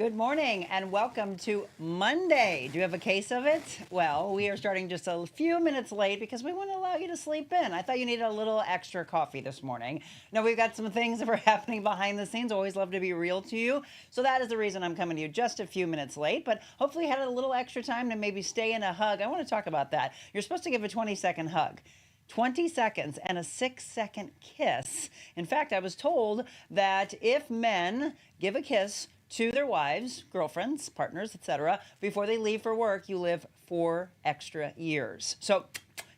Good morning and welcome to Monday. Do you have a case of it? Well, we are starting just a few minutes late because we want to allow you to sleep in. I thought you needed a little extra coffee this morning. No, we've got some things that are happening behind the scenes. Always love to be real to you. So that is the reason I'm coming to you just a few minutes late, but hopefully you had a little extra time to maybe stay in a hug. I want to talk about that. You're supposed to give a 20-second hug. 20 seconds and a 6-second kiss. In fact, I was told that if men give a kiss to their wives, girlfriends, partners, etc., before they leave for work, you live 4 extra years. So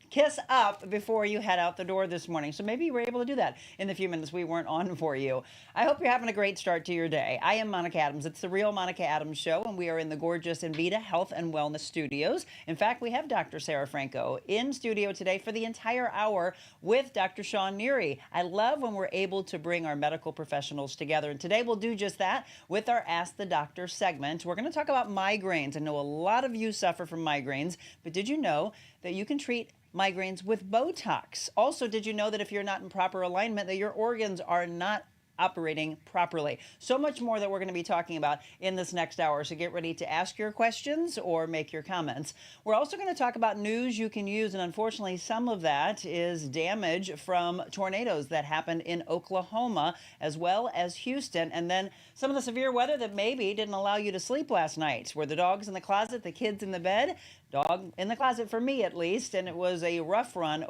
kiss up before you head out the door this morning. So maybe you were able to do that in the few minutes we weren't on for you. I hope you're having a great start to your day. I am Monica Adams. It's the Real Monica Adams Show, and we are in the gorgeous Invita Health and Wellness Studios. In fact, we have Dr. Sara Franco in studio today for the entire hour with Dr. Neary. I love when we're able to bring our medical professionals together, and today we'll do just that with our Ask the Doctor segment. We're going to talk about migraines. I know a lot of you suffer from migraines, but did you know that you can treat migraines with Botox? Also, did you know that if you're not in proper alignment, that your organs are not operating properly? So much more that we're going to be talking about in this next hour. So get ready to ask your questions or make your comments. We're also going to talk about news you can use, and unfortunately some of that is damage from tornadoes that happened in Oklahoma as well as Houston, and then some of the severe weather that maybe didn't allow you to sleep last night. Were the dogs in the closet, the kids in the bed? Dog in the closet for me, at least, and it was a rough one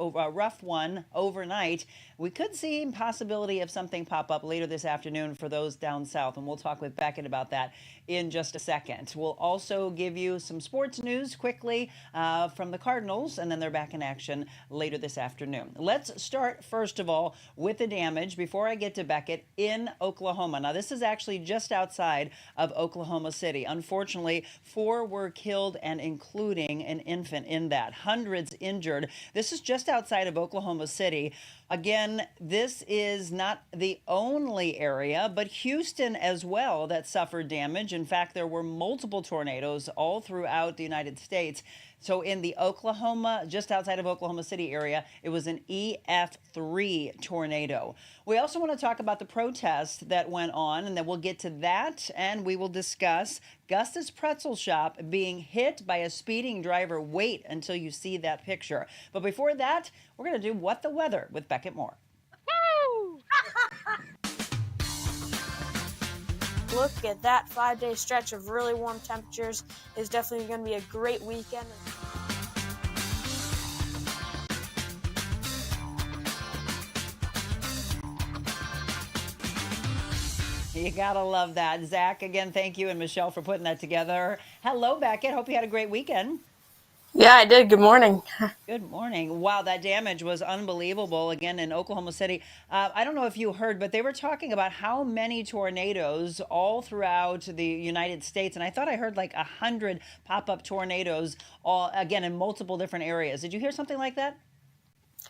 overnight. We could see possibility of something pop up later this afternoon for those down south, and we'll talk with Beckett about that in just a second. We'll also give you some sports news quickly from the Cardinals, and then they're back in action later this afternoon. Let's start, first of all, with the damage before I get to Beckett in Oklahoma. Now, this is actually just outside of Oklahoma City. Unfortunately, 4 were killed, and including an infant in that. Hundreds injured. This is just outside of Oklahoma City. Again, this is not the only area, but Houston as well that suffered damage. In fact, there were multiple tornadoes all throughout the United States. So in the Oklahoma, just outside of Oklahoma City area, it was an EF3 tornado. We also want to talk about the protest that went on, and then we'll get to that, and we will discuss Gus's Pretzel Shop being hit by a speeding driver. Wait until you see that picture. But before that, we're going to do What the Weather with Beckett Moore. Look at that 5-day stretch of really warm temperatures. Is definitely going to be a great weekend. You gotta love that. Zach, again, thank you, and Michelle for putting that together. Hello, Beckett. Hope you had a great weekend. Yeah, I did. Good morning. Good morning. Wow, that damage was unbelievable again in Oklahoma City. I don't know if you heard, but they were talking about how many tornadoes all throughout the United States. And I thought I heard like 100 pop-up tornadoes, all again in multiple different areas. Did you hear something like that?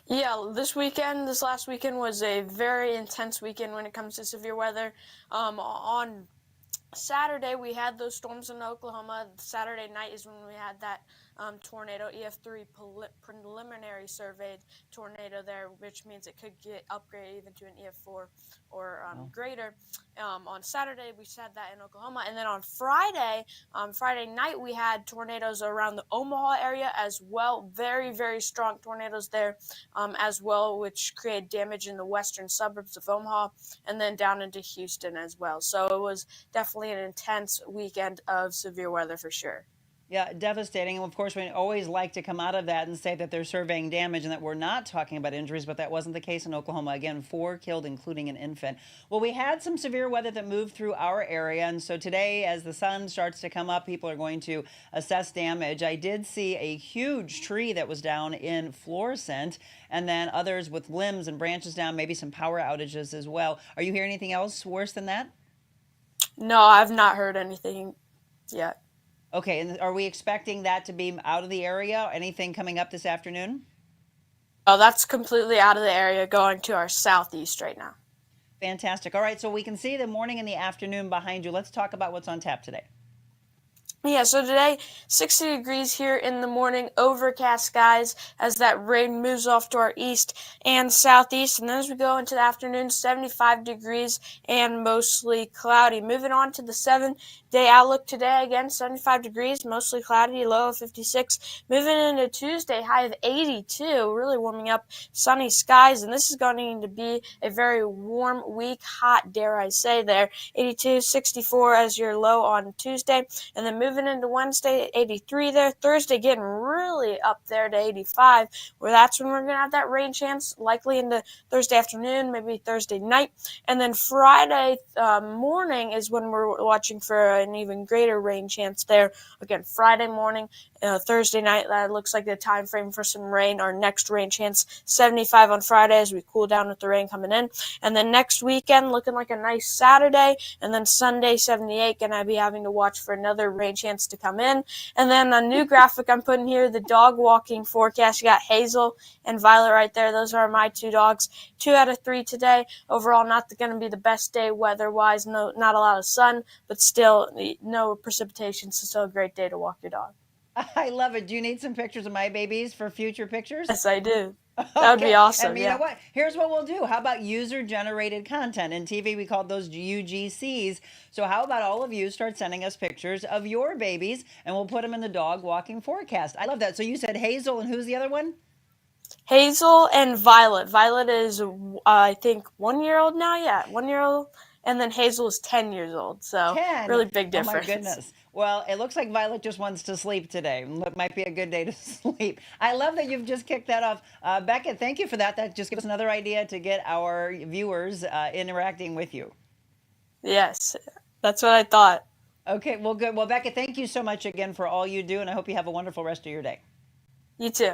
Yeah, this last weekend was a very intense weekend when it comes to severe weather. On Saturday, we had those storms in Oklahoma. Saturday night is when we had that tornado, EF3 preliminary surveyed tornado there, which means it could get upgraded even to an EF4 or greater. On Saturday, we had that in Oklahoma. And then on Friday night, we had tornadoes around the Omaha area as well. Very, very strong tornadoes there as well, which created damage in the western suburbs of Omaha and then down into Houston as well. So it was definitely an intense weekend of severe weather for sure. Yeah, devastating. And of course, we always like to come out of that and say that they're surveying damage and that we're not talking about injuries, but that wasn't the case in Oklahoma. Again, 4 killed, including an infant. Well, we had some severe weather that moved through our area. And so today, as the sun starts to come up, people are going to assess damage. I did see a huge tree that was down in Florissant, and then others with limbs and branches down, maybe some power outages as well. Are you hearing anything else worse than that? No, I've not heard anything yet. Okay, and are we expecting that to be out of the area? Anything coming up this afternoon? Oh, that's completely out of the area, going to our southeast right now. Fantastic. All right, so we can see the morning and the afternoon behind you. Let's talk about what's on tap today. Yeah, so today, 60 degrees here in the morning, overcast skies as that rain moves off to our east and southeast. And then as we go into the afternoon, 75 degrees and mostly cloudy. Moving on to the 7-day outlook today, again, 75 degrees, mostly cloudy, low of 56. Moving into Tuesday, high of 82, really warming up, sunny skies. And this is going to be a very warm week, hot, dare I say there. 82, 64 as your low on Tuesday. And then moving into Wednesday, 83 there. Thursday getting really up there to 85, where that's when we're going to have that rain chance, likely into Thursday afternoon, maybe Thursday night. And then Friday morning is when we're watching for an even greater rain chance there. Again, Friday morning, Thursday night, that looks like the time frame for some rain. Our next rain chance, 75 on Friday as we cool down with the rain coming in. And then next weekend, looking like a nice Saturday. And then Sunday, 78, going to be having to watch for another rain chance to come in. And then a new graphic I'm putting here, the dog walking forecast. You got Hazel and Violet right there. Those are my two dogs. 2 out of 3 today. Overall, not going to be the best day weather-wise. No, not a lot of sun, but still no precipitation. So still a great day to walk your dog. I love it. Do you need some pictures of my babies for future pictures? Yes, I do. That would be awesome. And you know what? Here's what we'll do. How about user-generated content? In TV, we called those UGCs. So how about all of you start sending us pictures of your babies, and we'll put them in the dog walking forecast. I love that. So you said Hazel, and who's the other one? Hazel and Violet. Violet is, I think, 1 year old now. Yeah, 1 year old. And then Hazel is 10 years old. So 10. Really big difference. Oh, my goodness. Well, it looks like Violet just wants to sleep today. It might be a good day to sleep. I love that you've just kicked that off. Beckett, thank you for that. That just gives us another idea to get our viewers interacting with you. Yes, that's what I thought. Okay, well, good. Well, Beckett, thank you so much again for all you do, and I hope you have a wonderful rest of your day. You too.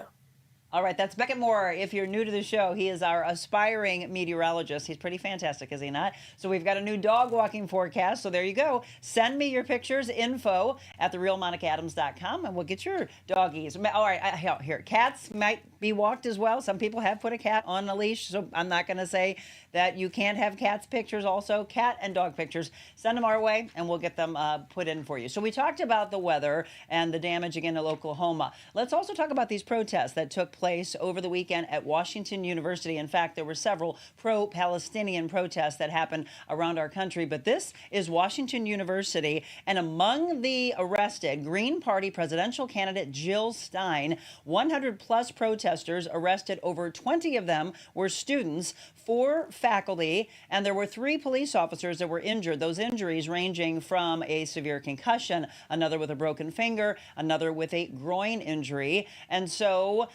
All right, that's Beckett Moore. If you're new to the show, he is our aspiring meteorologist. He's pretty fantastic, is he not? So we've got a new dog walking forecast. So there you go. Send me your pictures, info at TheRealMonicaAdams.com, and we'll get your doggies. All right, here. Cats might be walked as well. Some people have put a cat on a leash, so I'm not going to say that you can't have cats pictures also. Cat and dog pictures. Send them our way, and we'll get them put in for you. So we talked about the weather and the damage again in Oklahoma. Let's also talk about these protests that took place over the weekend at Washington University. In fact, there were several pro-Palestinian protests that happened around our country, but this is Washington University, and among the arrested, Green Party presidential candidate Jill Stein, 100 plus protesters arrested. Over 20 of them were students, 4 faculty, and there were 3 police officers that were injured. Those injuries ranging from a severe concussion, another with a broken finger, another with a groin injury. And so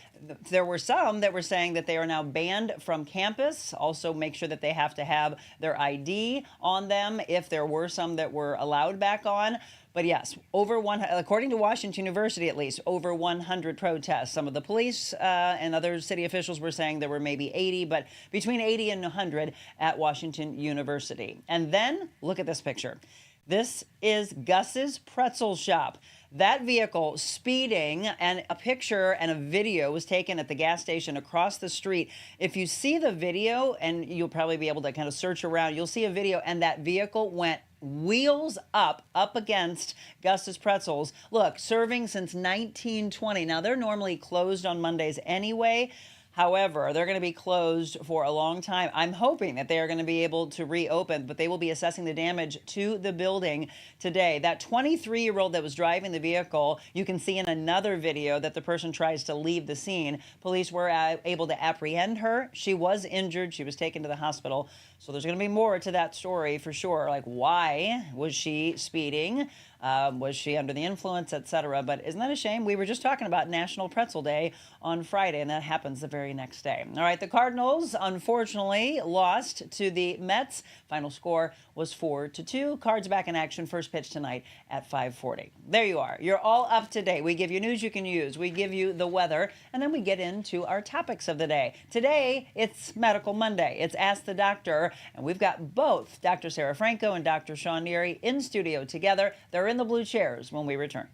there were some that were saying that they are now banned from campus. Also make sure that they have to have their ID on them if there were some that were allowed back on. But yes, according to Washington University at least, over 100 protests. Some of the police and other city officials were saying there were maybe 80, but between 80 and 100 at Washington University. And then look at this picture. This is Gus's Pretzel Shop. That vehicle speeding, and a picture and a video was taken at the gas station across the street. If you see the video, and you'll probably be able to kind of search around, you'll see a video, and that vehicle went wheels up against Gus's Pretzels. Look, serving since 1920. Now, they're normally closed on Mondays anyway. However, they're going to be closed for a long time. I'm hoping that they are going to be able to reopen, but they will be assessing the damage to the building today. That 23-year-old that was driving the vehicle, you can see in another video that the person tries to leave the scene. Police were able to apprehend her. She was injured. She was taken to the hospital. So there's going to be more to that story for sure. Like, why was she speeding? Was she under the influence, etc.? But isn't that a shame? We were just talking about National Pretzel Day on Friday, and that happens the very next day. All right, the Cardinals, unfortunately, lost to the Mets. Final score was 4-2. Cards back in action. First pitch tonight at 5:40. There you are. You're all up to date. We give you news you can use. We give you the weather, and then we get into our topics of the day. Today, it's Medical Monday. It's Ask the Doctor, and we've got both Dr. Sara Franco and Dr. Neary in studio together. They're in the blue chairs when we return.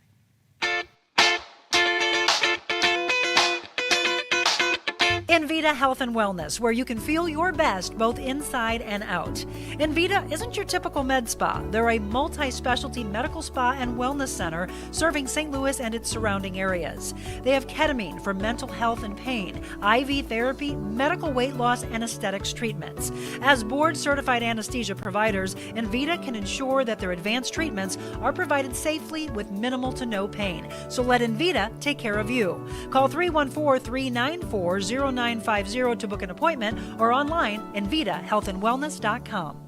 Invita Envita Health and Wellness, where you can feel your best both inside and out. Envita isn't your typical med spa. They're a multi-specialty medical spa and wellness center serving St. Louis and its surrounding areas. They have ketamine for mental health and pain, IV therapy, medical weight loss, and aesthetics treatments. As board-certified anesthesia providers, Envita can ensure that their advanced treatments are provided safely with minimal to no pain. So let Envita take care of you. Call 314-394-0950 to book an appointment or online EnvitaHealthandWellness.com.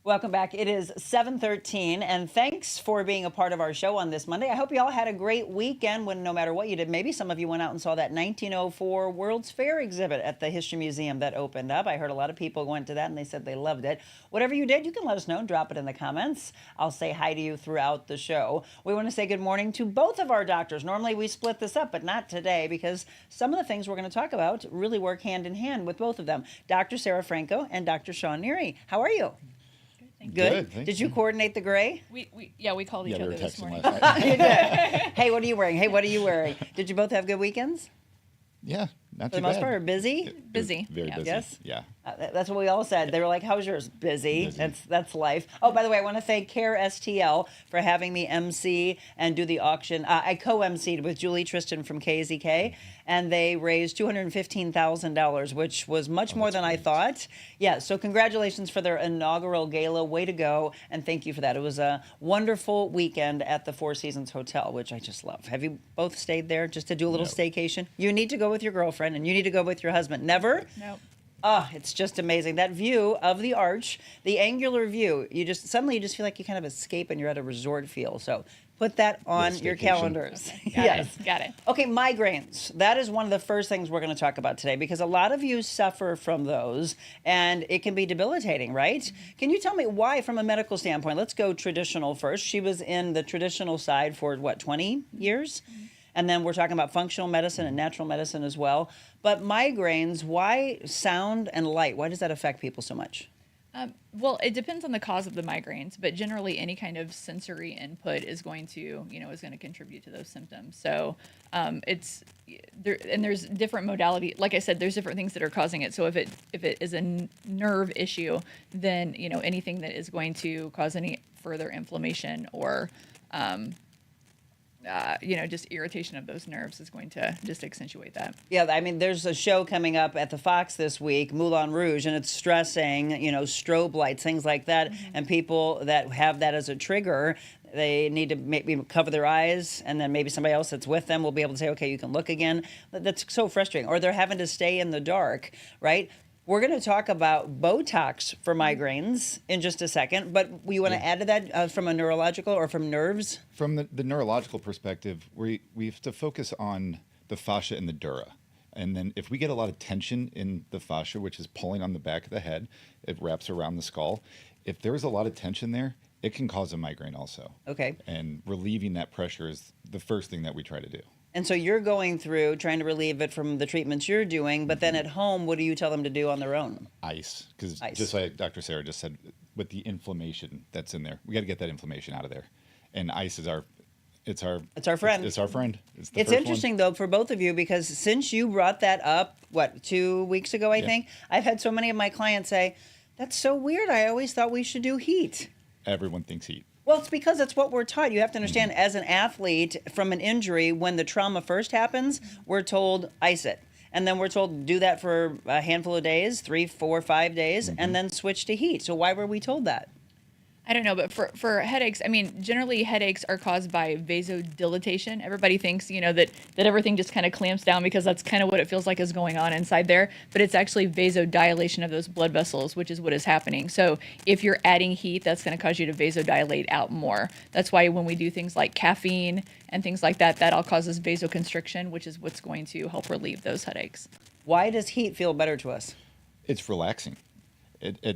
Welcome back. It is 7:13, and thanks for being a part of our show on this Monday. I hope you all had a great weekend when no matter what you did. Maybe some of you went out and saw that 1904 World's Fair exhibit at the History Museum that opened up. I heard a lot of people went to that, and they said they loved it. Whatever you did, you can let us know and drop it in the comments. I'll say hi to you throughout the show. We want to say good morning to both of our doctors. Normally we split this up, but not today because some of the things we're going to talk about really work hand in hand with both of them. Dr. Sara Franco and Dr. Neary. How are you? Good. Did you coordinate the gray? We called each other this morning. You did. Hey, what are you wearing? Hey, what are you wearing? Did you both have good weekends? Yeah, not For the most part, or busy? Busy. Very busy. Yes? Yeah. That's what we all said. They were like, how's yours? Busy. That's life. Oh, by the way, I want to thank Care STL for having me MC and do the auction. I co-MC'd with Julie Tristan from KZK, and they raised $215,000, which was much more than I thought. Yeah, so congratulations for their inaugural gala. Way to go, and thank you for that. It was a wonderful weekend at the Four Seasons Hotel, which I just love. Have you both stayed there just to do a little staycation? You need to go with your girlfriend, and you need to go with your husband. Never? Nope. Oh, it's just amazing. That view of the arch, the angular view, you just feel like you kind of escape and you're at a resort feel. So put that on your calendars. Okay. Got it. Okay, migraines. That is one of the first things we're going to talk about today because a lot of you suffer from those and it can be debilitating, right? Can you tell me why from a medical standpoint? Let's go traditional first. She was in the traditional side for 20 years? And then we're talking about functional medicine and natural medicine as well. But migraines, why sound and light? Why does that affect people so much? Well, it depends on the cause of the migraines, but generally any kind of sensory input is going to contribute to those symptoms. So it's there, and there's different modality. Like I said, there's different things that are causing it. So if it is a nerve issue, then anything that is going to cause any further inflammation or just irritation of those nerves is going to just accentuate that. Yeah, I mean, there's a show coming up at the Fox this week, Moulin Rouge, and it's stressing, strobe lights, things like that. And people that have that as a trigger, they need to maybe cover their eyes, and then maybe somebody else that's with them will be able to say, okay, you can look again. That's so frustrating. Or they're having to stay in the dark, right? We're going to talk about Botox for migraines in just a second, but you want to add to that from a neurological or from nerves? From the neurological perspective, we have to focus on the fascia and the dura. And then if we get a lot of tension in the fascia, which is pulling on the back of the head, it wraps around the skull. If there's a lot of tension there, it can cause a migraine also. Okay. And relieving that pressure is the first thing that we try to do. And so you're going through trying to relieve it from the treatments you're doing, but then at home, what do you tell them to do on their own? Ice. Because just like Dr. Sara just said, with the inflammation that's in there, we got to get that inflammation out of there. And ice is our friend. It's our friend. It's interesting, though, for both of you, because since you brought that up, 2 weeks ago, I think, I've had so many of my clients say, that's so weird. I always thought we should do heat. Everyone thinks heat. Well, it's because it's what we're taught. You have to understand, as an athlete, from an injury, when the trauma first happens, we're told, ice it. And then we're told, do that for a handful of days, 3, 4, 5 days, and then switch to heat. So why were we told that? I don't know, but for headaches, I mean, generally headaches are caused by vasodilatation. Everybody thinks, that everything just kind of clamps down because that's kind of what it feels like is going on inside there. But it's actually vasodilation of those blood vessels, which is what is happening. So if you're adding heat, that's going to cause you to vasodilate out more. That's why when we do things like caffeine and things like that, that all causes vasoconstriction, which is what's going to help relieve those headaches. Why does heat feel better to us? It's relaxing.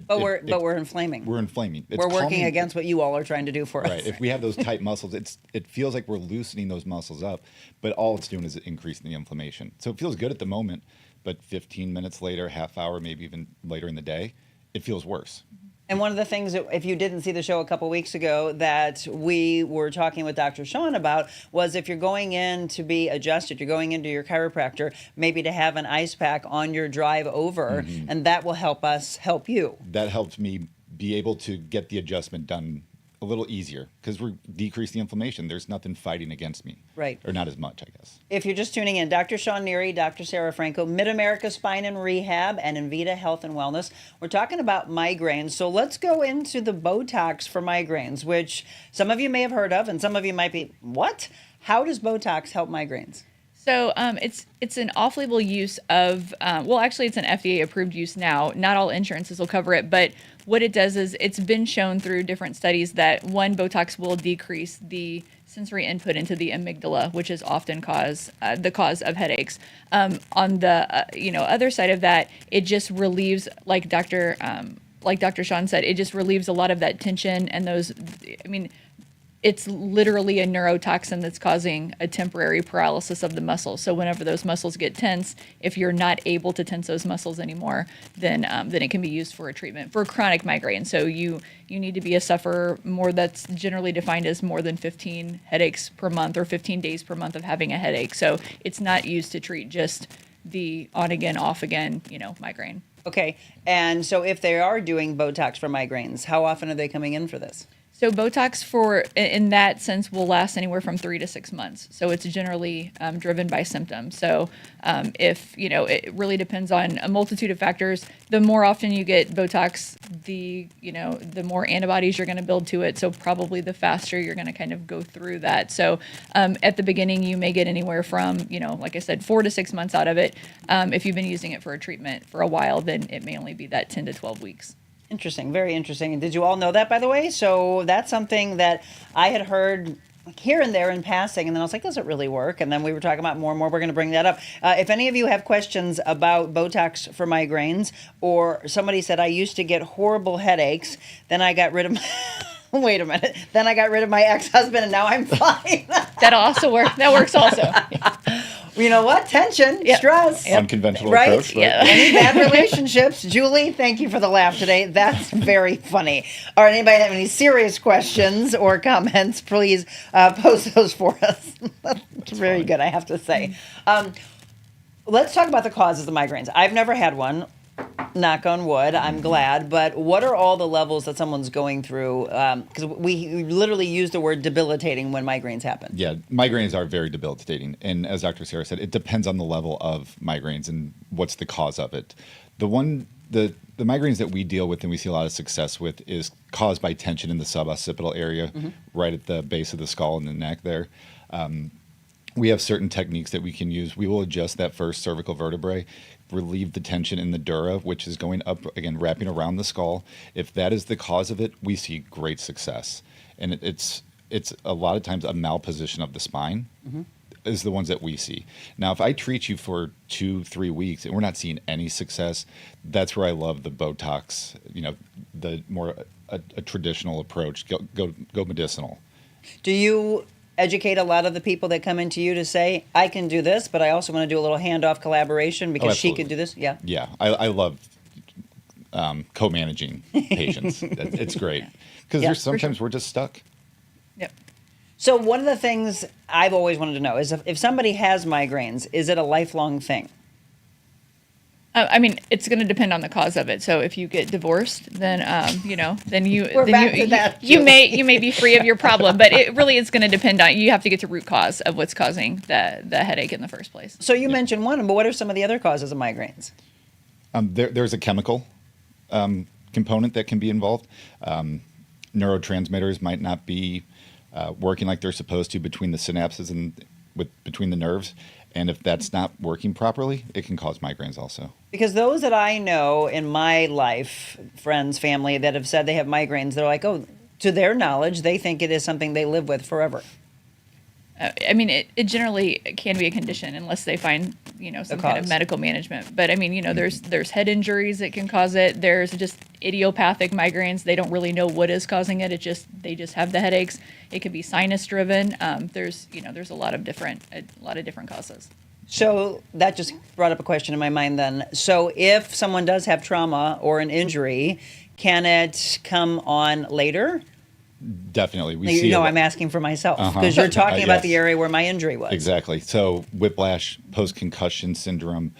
But we're inflaming. We're inflaming. We're working against what you all are trying to do for us. Right. If we have those tight muscles, it feels like we're loosening those muscles up, but all it's doing is increasing the inflammation. So it feels good at the moment, but 15 minutes later, half hour, maybe even later in the day, it feels worse. And one of the things that, if you didn't see the show a couple weeks ago, that we were talking with Dr. Sean about was if you're going in to be adjusted, you're going into your chiropractor, maybe to have an ice pack on your drive over, and that will help us help you. That helped me be able to get the adjustment done a little easier because we're decreasing the inflammation. There's nothing fighting against me. Right. Or not as much, I guess. If you're just tuning in, Dr. Sean Neary, Dr. Sara Franco, Mid-America Spine and Rehab, and Invita Health and Wellness. We're talking about migraines. So let's go into the Botox for migraines, which some of you may have heard of, and some of you might be, what? How does Botox help migraines? So it's an off-label use of, well, actually it's an FDA-approved use now. Not all insurances will cover it, but what it does is it's been shown through different studies that Botox will decrease the sensory input into the amygdala, which is often the cause of headaches. On the other side of that, it just relieves, like Dr. Sean said, it just relieves a lot of that tension and those. I mean, it's literally a neurotoxin that's causing a temporary paralysis of the muscle. So whenever those muscles get tense, if you're not able to tense those muscles anymore, then it can be used for a treatment for chronic migraine. So you need to be a sufferer more that's generally defined as more than 15 headaches per month or 15 days per month of having a headache. So it's not used to treat just the on again, off again, migraine. Okay, and so if they are doing Botox for migraines, how often are they coming in for this? So Botox in that sense will last anywhere from 3 to 6 months. So it's generally driven by symptoms. So it really depends on a multitude of factors. The more often you get Botox, the more antibodies you're going to build to it. So probably the faster you're going to kind of go through that. So at the beginning, you may get anywhere from, like I said, 4 to 6 months out of it. If you've been using it for a treatment for a while, then it may only be that 10 to 12 weeks. Interesting, very interesting. And did you all know that, by the way? So that's something that I had heard here and there in passing, and then I was like, does it really work? And then we were talking about more and more. We're going to bring that up. If any of you have questions about Botox for migraines, or somebody said, I used to get horrible headaches, then I got rid of my... Wait a minute. Then I got rid of my ex-husband, and now I'm fine. That'll also work. That works also. You know what? Tension, stress. Unconventional right? approach. Right? Yeah. Any bad relationships? Julie, thank you for the laugh today. That's very funny. All right, anybody have any serious questions or comments, please post those for us. That's very good, I have to say. Let's talk about the causes of migraines. I've never had one. Knock on wood, I'm glad. But what are all the levels that someone's going through? Because we literally use the word debilitating when migraines happen. Yeah, migraines are very debilitating. And as Dr. Sara said, it depends on the level of migraines and what's the cause of it. The migraines that we deal with and we see a lot of success with is caused by tension in the suboccipital area, right at the base of the skull and the neck there. We have certain techniques that we can use. We will adjust that first cervical vertebrae, relieve the tension in the dura, which is going up, again, wrapping around the skull. If that is the cause of it, we see great success. And it's a lot of times a malposition of the spine is the ones that we see. Now, if I treat you for 2-3 weeks and we're not seeing any success, that's where I love the Botox, the more a traditional approach, go medicinal. Do you educate a lot of the people that come into you to say, I can do this, but I also want to do a little handoff collaboration because she could do this? Yeah. Yeah. I love co-managing patients. It's great. Because there's sometimes we're just stuck. Yep. So one of the things I've always wanted to know is if somebody has migraines, is it a lifelong thing? I mean, it's going to depend on the cause of it. So if you get divorced, then you may be free of your problem. But it really is going to depend on, you have to get to root cause of what's causing the headache in the first place. So you mentioned one, but what are some of the other causes of migraines? There's a chemical component that can be involved. Neurotransmitters might not be working like they're supposed to between the synapses and between the nerves. And if that's not working properly, it can cause migraines also. Because those that I know in my life, friends, family, that have said they have migraines, they're like, oh, to their knowledge, they think it is something they live with forever. I mean, it generally can be a condition unless they find, some kind of medical management. But I mean, there's head injuries that can cause it. There's just idiopathic migraines. They don't really know what is causing it. They just have the headaches. It could be sinus driven. There's a lot of different causes. So that just brought up a question in my mind then. So if someone does have trauma or an injury, Can it come on later? Definitely. We You see know, a I'm asking for myself Uh-huh. because you're talking about Yes. the area where my injury was. Exactly. So whiplash, post-concussion syndrome.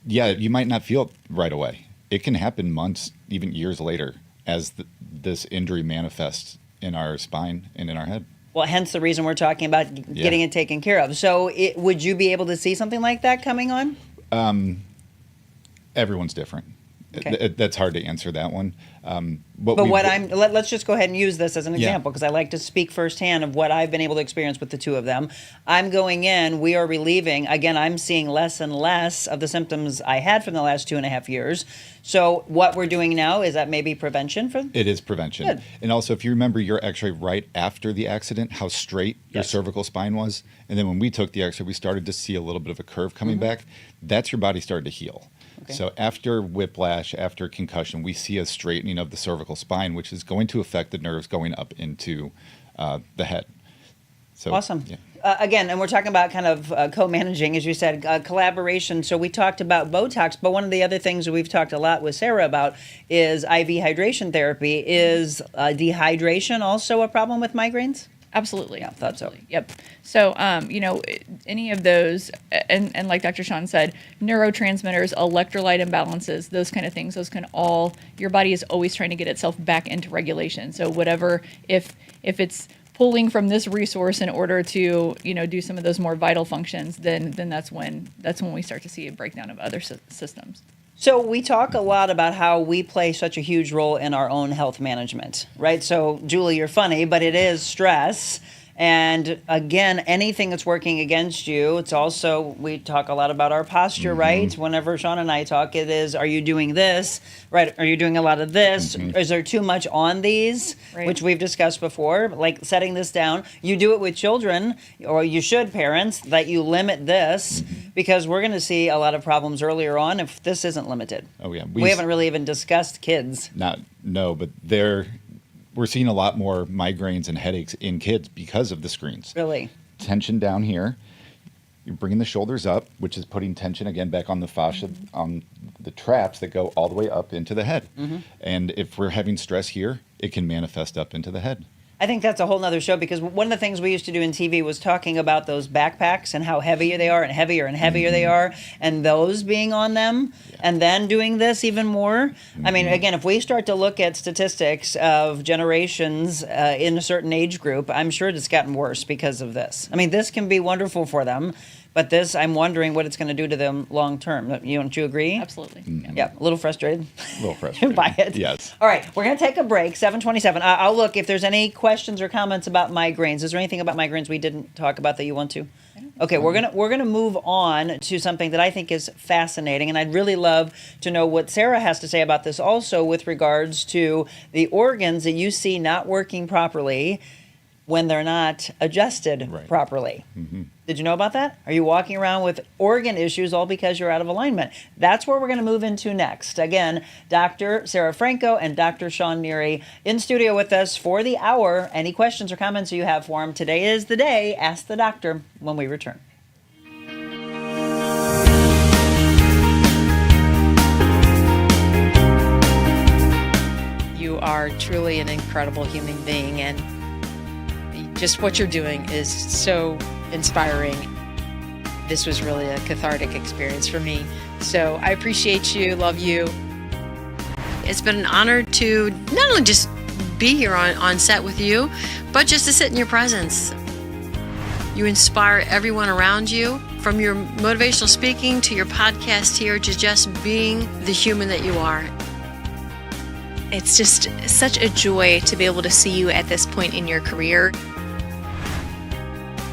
Yeah, you might not feel it right away. It can happen months, even years later, as this injury manifests in our spine and in our head. Well, hence the reason we're talking about getting it taken care of. So would you be able to see something like that coming on? Everyone's different. Okay. That's hard to answer that one. But let's just go ahead and use this as an example because I like to speak firsthand of what I've been able to experience with the two of them. I'm going in, we are relieving. Again, I'm seeing less and less of the symptoms I had from the last 2.5 years. So what we're doing now is that maybe prevention for? It is prevention. Good. And also, if you remember your x-ray right after the accident, how straight your cervical spine was. And then when we took the x-ray, we started to see a little bit of a curve coming back. That's your body started to heal. Okay. So after whiplash, after concussion, we see a straightening of the cervical spine, which is going to affect the nerves going up into the head. So, Awesome. Yeah. Again, and we're talking about kind of co-managing, as you said, collaboration. So we talked about Botox, but one of the other things that we've talked a lot with Sara about is IV hydration therapy. Is dehydration also a problem with migraines? Absolutely. Yeah, thought so. Absolutely. Yep. So, any of those, and like Dr. Sean said, neurotransmitters, electrolyte imbalances, those kind of things, those can all, your body is always trying to get itself back into regulation. So whatever, if it's pulling from this resource in order to, do some of those more vital functions, then that's when we start to see a breakdown of other systems. So we talk a lot about how we play such a huge role in our own health management, right? So Julie, you're funny, but it is stress. And again, anything that's working against you, it's also, we talk a lot about our posture, right? Whenever Sean and I talk, it is, are you doing this, right? Are you doing a lot of this? Is there too much on these, Right. which we've discussed before, like setting this down. You do it with children, or you should, parents, that you limit this because we're going to see a lot of problems earlier on if this isn't limited. Oh, yeah. We haven't really even discussed kids. But we're seeing a lot more migraines and headaches in kids because of the screens. Really? Tension down here. You're bringing the shoulders up, which is putting tension again back on the fascia, on the traps that go all the way up into the head. And if we're having stress here, it can manifest up into the head. I think that's a whole nother show because one of the things we used to do in TV was talking about those backpacks and how heavy they are and heavier they are, and those being on them, and then doing this even more. I mean, again, if we start to look at statistics of generations in a certain age group, I'm sure it's gotten worse because of this. I mean, this can be wonderful for them, but this, I'm wondering what it's going to do to them long term. Don't you agree? Absolutely. Yeah, a little frustrated. A little frustrating. By it. Yes. All right, we're going to take a break. 7:27. I'll look if there's any questions or comments about migraines. Is there anything about migraines we didn't talk about that you want to? Okay, we're gonna move on to something that I think is fascinating, and I'd really love to know what Sara has to say about this also with regards to the organs that you see not working properly when they're not adjusted properly. Did you know about that? Are you walking around with organ issues all because you're out of alignment? That's where we're going to move into next. Again, Dr. Sara Franco and Dr. Sean Neary in studio with us for the hour. Any questions or comments you have for them? Today is the day. Ask the doctor when we return. You are truly an incredible human being, and just what you're doing is so inspiring. This was really a cathartic experience for me. So I appreciate you, love you. It's been an honor to not only just be here on set with you, but just to sit in your presence. You inspire everyone around you, from your motivational speaking to your podcast here, to just being the human that you are. It's just such a joy to be able to see you at this point in your career.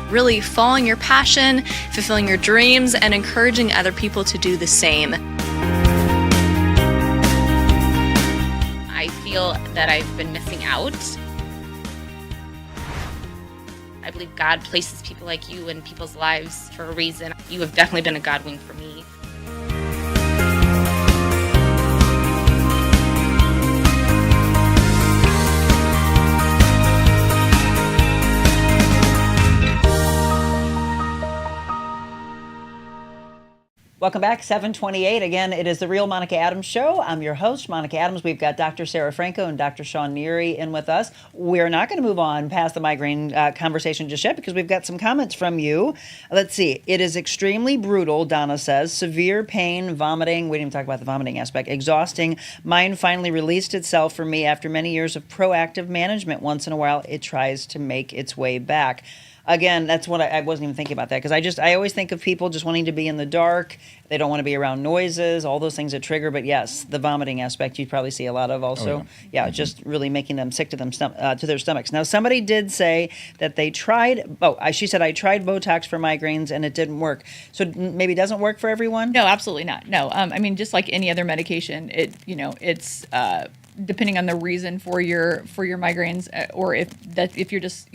Really following your passion, fulfilling your dreams, and encouraging other people to do the same. I feel that I've been missing out. I believe God places people like you in people's lives for a reason. You have definitely been a God wing for me. Welcome back, 728. Again, it is the Real Monica Adams Show. I'm your host, Monica Adams. We've got Dr. Sara Franco and Dr. Sean Neary in with us. We're not going to move on past the migraine conversation just yet because we've got some comments from you. Let's see. It is extremely brutal, Donna says. Severe pain, vomiting. We didn't even talk about the vomiting aspect. Exhausting. Mine finally released itself for me after many years of proactive management. Once in a while, it tries to make its way back. Again, that's what I wasn't even thinking about that because I always think of people just wanting to be in the dark. They don't want to be around noises, all those things that trigger. But yes, the vomiting aspect you probably see a lot of also. Yeah, just really making them sick to their stomachs. Now, somebody did say that they tried. She said I tried Botox for migraines and it didn't work. So maybe it doesn't work for everyone. No, absolutely not. No, I mean, just like any other medication, it's depending on the reason for your migraines, or if you're just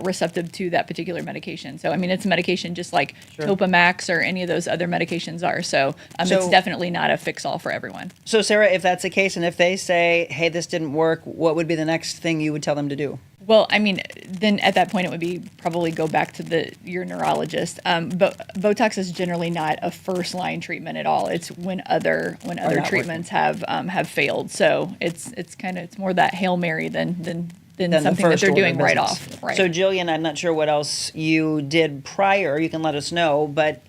receptive to that particular medication. So, I mean, it's a medication just like Topamax or any of those other medications are. So, it's definitely not a fix-all for everyone. So, Sara, if that's the case, and if they say, hey, this didn't work, what would be the next thing you would tell them to do? Well, I mean, then at that point it would be probably go back to your neurologist. But Botox is generally not a first-line treatment at all. It's when other treatments have failed. So it's more that Hail Mary than something that they're doing right off. Right. So, Jillian, I'm not sure what else you did prior. You can let us know. But,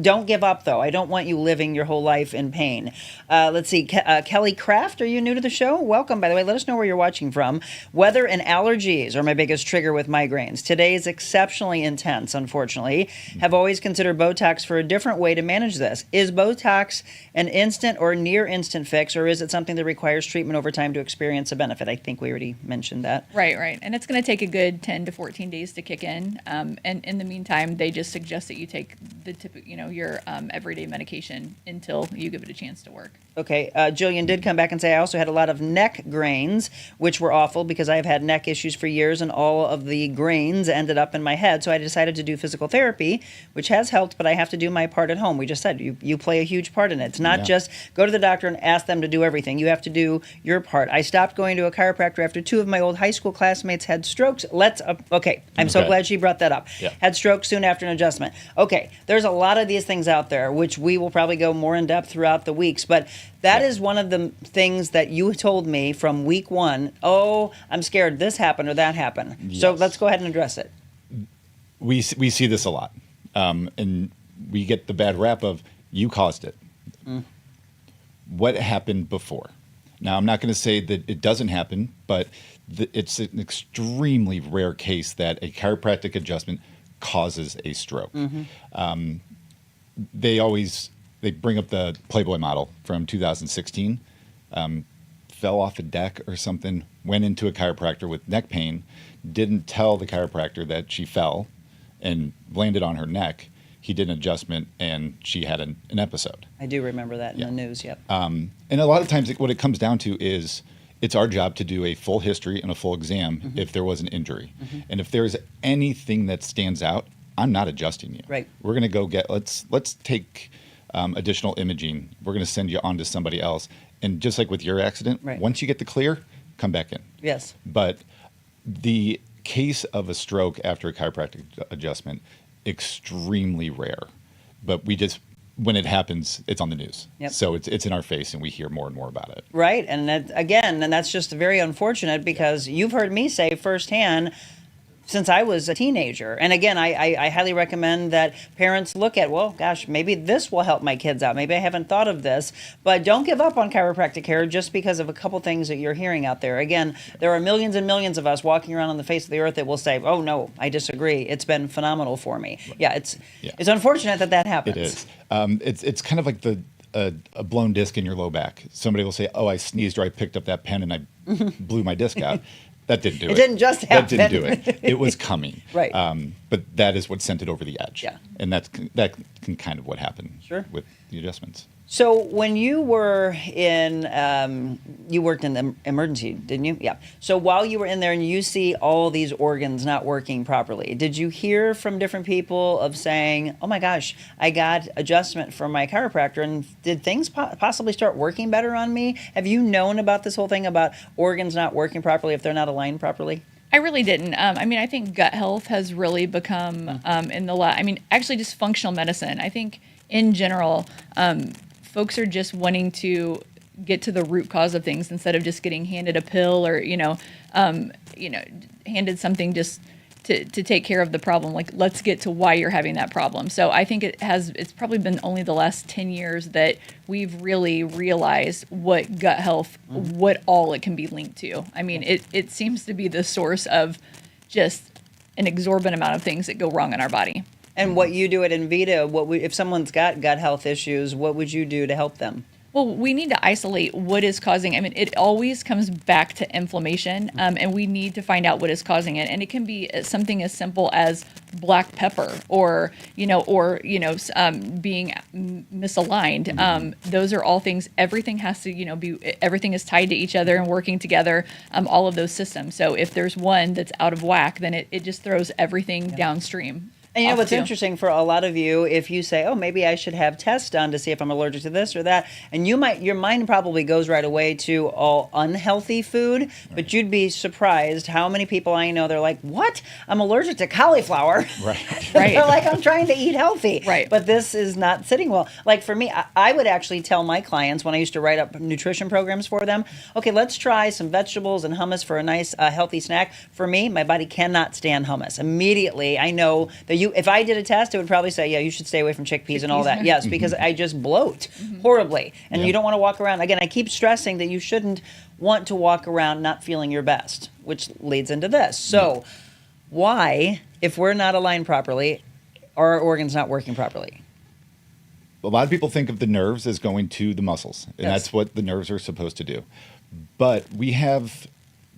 don't give up, though. I don't want you living your whole life in pain. Let's see. Kelly Kraft, are you new to the show? Welcome, by the way. Let us know where you're watching from. Weather and allergies are my biggest trigger with migraines. Today is exceptionally intense, unfortunately. Have always considered Botox for a different way to manage this. Is Botox an instant or near instant fix, or is it something that requires treatment over time to experience a benefit? I think we already mentioned that. Right. And it's going to take a good 10 to 14 days to kick in. And in the meantime, they just suggest that you take your everyday medication until you give it a chance to work. Okay. Jillian did come back and say, I also had a lot of neck grains, which were awful because I've had neck issues for years and all of the grains ended up in my head. So I decided to do physical therapy, which has helped, but I have to do my part at home. We just said you play a huge part in it. It's not just go to the doctor and ask them to do everything. You have to do your part. I stopped going to a chiropractor after 2 of my old high school classmates had strokes. I'm so glad she brought that up. Yeah. Had strokes soon after an adjustment. Okay, there's a lot of these things out there, which we will probably go more in depth throughout the weeks, but that is one of the things that you told me from week 1. Oh, I'm scared this happened or that happened. Yes. So let's go ahead and address it. We see this a lot, and we get the bad rap of you caused it. What happened before? Now, I'm not going to say that it doesn't happen, but it's an extremely rare case that a chiropractic adjustment causes a stroke. They bring up the Playboy model from 2016, fell off a deck or something, went into a chiropractor with neck pain, didn't tell the chiropractor that she fell and landed on her neck. He did an adjustment and she had an episode. I do remember that in the news, yep. And a lot of times what it comes down to is it's our job to do a full history and a full exam if there was an injury. And if there's anything that stands out, I'm not adjusting you. Right. We're going to go let's take additional imaging. We're going to send you on to somebody else. And just like with your accident, once you get the clear, come back in. Yes. But the case of a stroke after a chiropractic adjustment, extremely rare. But when it happens, it's on the news. Yep. So it's in our face and we hear more and more about it. Right. And that's just very unfortunate because you've heard me say firsthand since I was a teenager. And again, I highly recommend that parents look at, well, gosh, maybe this will help my kids out. Maybe I haven't thought of this. But don't give up on chiropractic care just because of a couple things that you're hearing out there. Again, there are millions and millions of us walking around on the face of the earth that will say, oh, no, I disagree. It's been phenomenal for me. It's unfortunate that happens. It is. It's kind of like a blown disc in your low back. Somebody will say, oh, I sneezed or I picked up that pen and I blew my disc out. That didn't do it. It didn't just happen. That didn't do it. It was coming. Right. But that is what sent it over the edge. Yeah. And that can kind of what happened with the adjustments. So when you were you worked in the emergency, didn't you? Yeah. So while you were in there and you see all these organs not working properly, did you hear from different people of saying, oh my gosh, I got adjustment from my chiropractor and did things possibly start working better on me? Have you known about this whole thing about organs not working properly if they're not aligned properly? I really didn't. I think gut health has really become actually just functional medicine. I think in general, folks are just wanting to get to the root cause of things instead of just getting handed a pill or, handed something just to take care of the problem. Like, let's get to why you're having that problem. So I think it's probably been only the last 10 years that we've really realized what gut health, what all it can be linked to. I mean, it seems to be the source of just an exorbitant amount of things that go wrong in our body. And what you do at Invita, if someone's got gut health issues, what would you do to help them? Well, we need to isolate what is causing. I mean, it always comes back to inflammation, and we need to find out what is causing it. And it can be something as simple as black pepper, or being misaligned. Those are all things. Everything has to, everything is tied to each other and working together. All of those systems. So if there's one that's out of whack, then it just throws everything downstream. And you know what's interesting for a lot of you, if you say, oh, maybe I should have tests done to see if I'm allergic to this or that, and your mind probably goes right away to all unhealthy food, but you'd be surprised how many people I know, they're like, what? I'm allergic to cauliflower. Right. They're like, I'm trying to eat healthy. Right. But this is not sitting well. Like for me, I would actually tell my clients when I used to write up nutrition programs for them, okay, let's try some vegetables and hummus for a nice healthy snack. For me, my body cannot stand hummus. Immediately, I know that if I did a test, it would probably say, yeah, you should stay away from chickpeas and all that. Yes, because I just bloat horribly. And you don't want to walk around. Again, I keep stressing that you shouldn't want to walk around not feeling your best, which leads into this. So why, if we're not aligned properly, are our organs not working properly? A lot of people think of the nerves as going to the muscles, and that's what the nerves are supposed to do. But we have,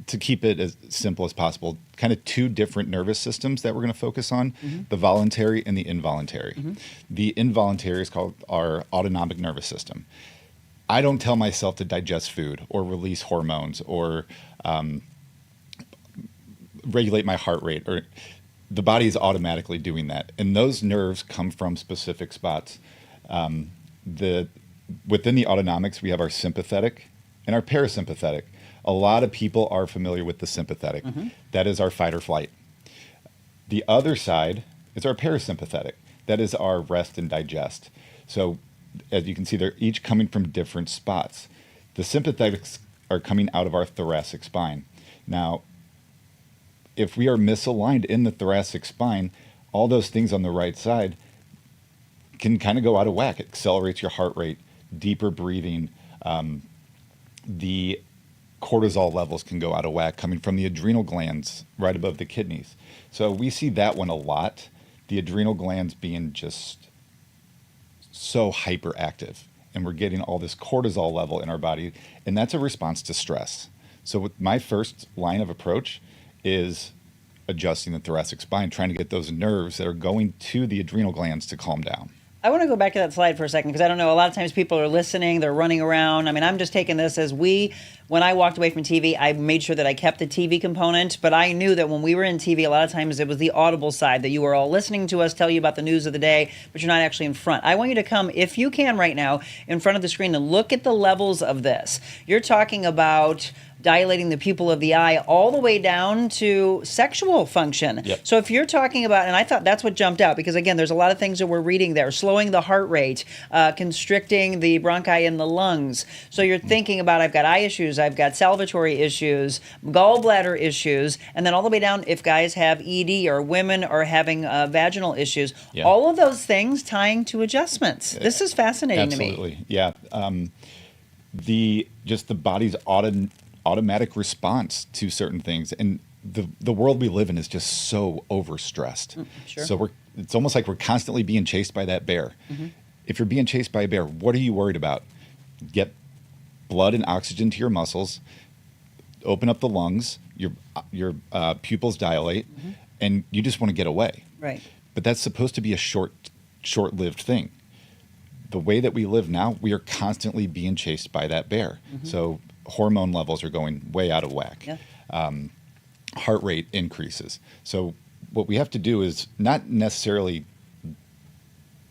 to keep it as simple as possible, kind of two different nervous systems that we're going to focus on, the voluntary and the involuntary. The involuntary is called our autonomic nervous system. I don't tell myself to digest food or release hormones or regulate my heart rate, or the body is automatically doing that. And those nerves come from specific spots. Within the autonomics, we have our sympathetic and our parasympathetic. A lot of people are familiar with the sympathetic. That is our fight or flight. The other side is our parasympathetic. That is our rest and digest. So as you can see, they're each coming from different spots. The sympathetics are coming out of our thoracic spine. Now, if we are misaligned in the thoracic spine, all those things on the right side can kind of go out of whack. It accelerates your heart rate, deeper breathing, the cortisol levels can go out of whack coming from the adrenal glands right above the kidneys. So we see that one a lot, the adrenal glands being just so hyperactive, and we're getting all this cortisol level in our body, and that's a response to stress. So with my first line of approach is adjusting the thoracic spine, trying to get those nerves that are going to the adrenal glands to calm down. I want to go back to that slide for a second, because I don't know, a lot of times people are listening, they're running around. I mean, I'm just taking this as when I walked away from TV, I made sure that I kept the TV component, but I knew that when we were in TV, a lot of times it was the audible side, that you were all listening to us tell you about the news of the day, but you're not actually in front. I want you to come, if you can right now, in front of the screen and look at the levels of this. You're talking about dilating the pupil of the eye all the way down to sexual function. Yep. So if you're talking about, and I thought that's what jumped out, because again, there's a lot of things that we're reading there, slowing the heart rate, constricting the bronchi in the lungs. So you're thinking about, I've got eye issues, I've got salivatory issues, gallbladder issues, and then all the way down, if guys have ED or women are having vaginal issues, all of those things tying to adjustments. This is fascinating to me. Absolutely, yeah. The body's automatic response to certain things, and the world we live in is just so overstressed. Sure. So it's almost like we're constantly being chased by that bear. If you're being chased by a bear, what are you worried about? Get blood and oxygen to your muscles, open up the lungs, your pupils dilate, and you just want to get away. Right. But that's supposed to be a short-lived thing. The way that we live now, we are constantly being chased by that bear. So hormone levels are going way out of whack. Heart rate increases. So what we have to do is not necessarily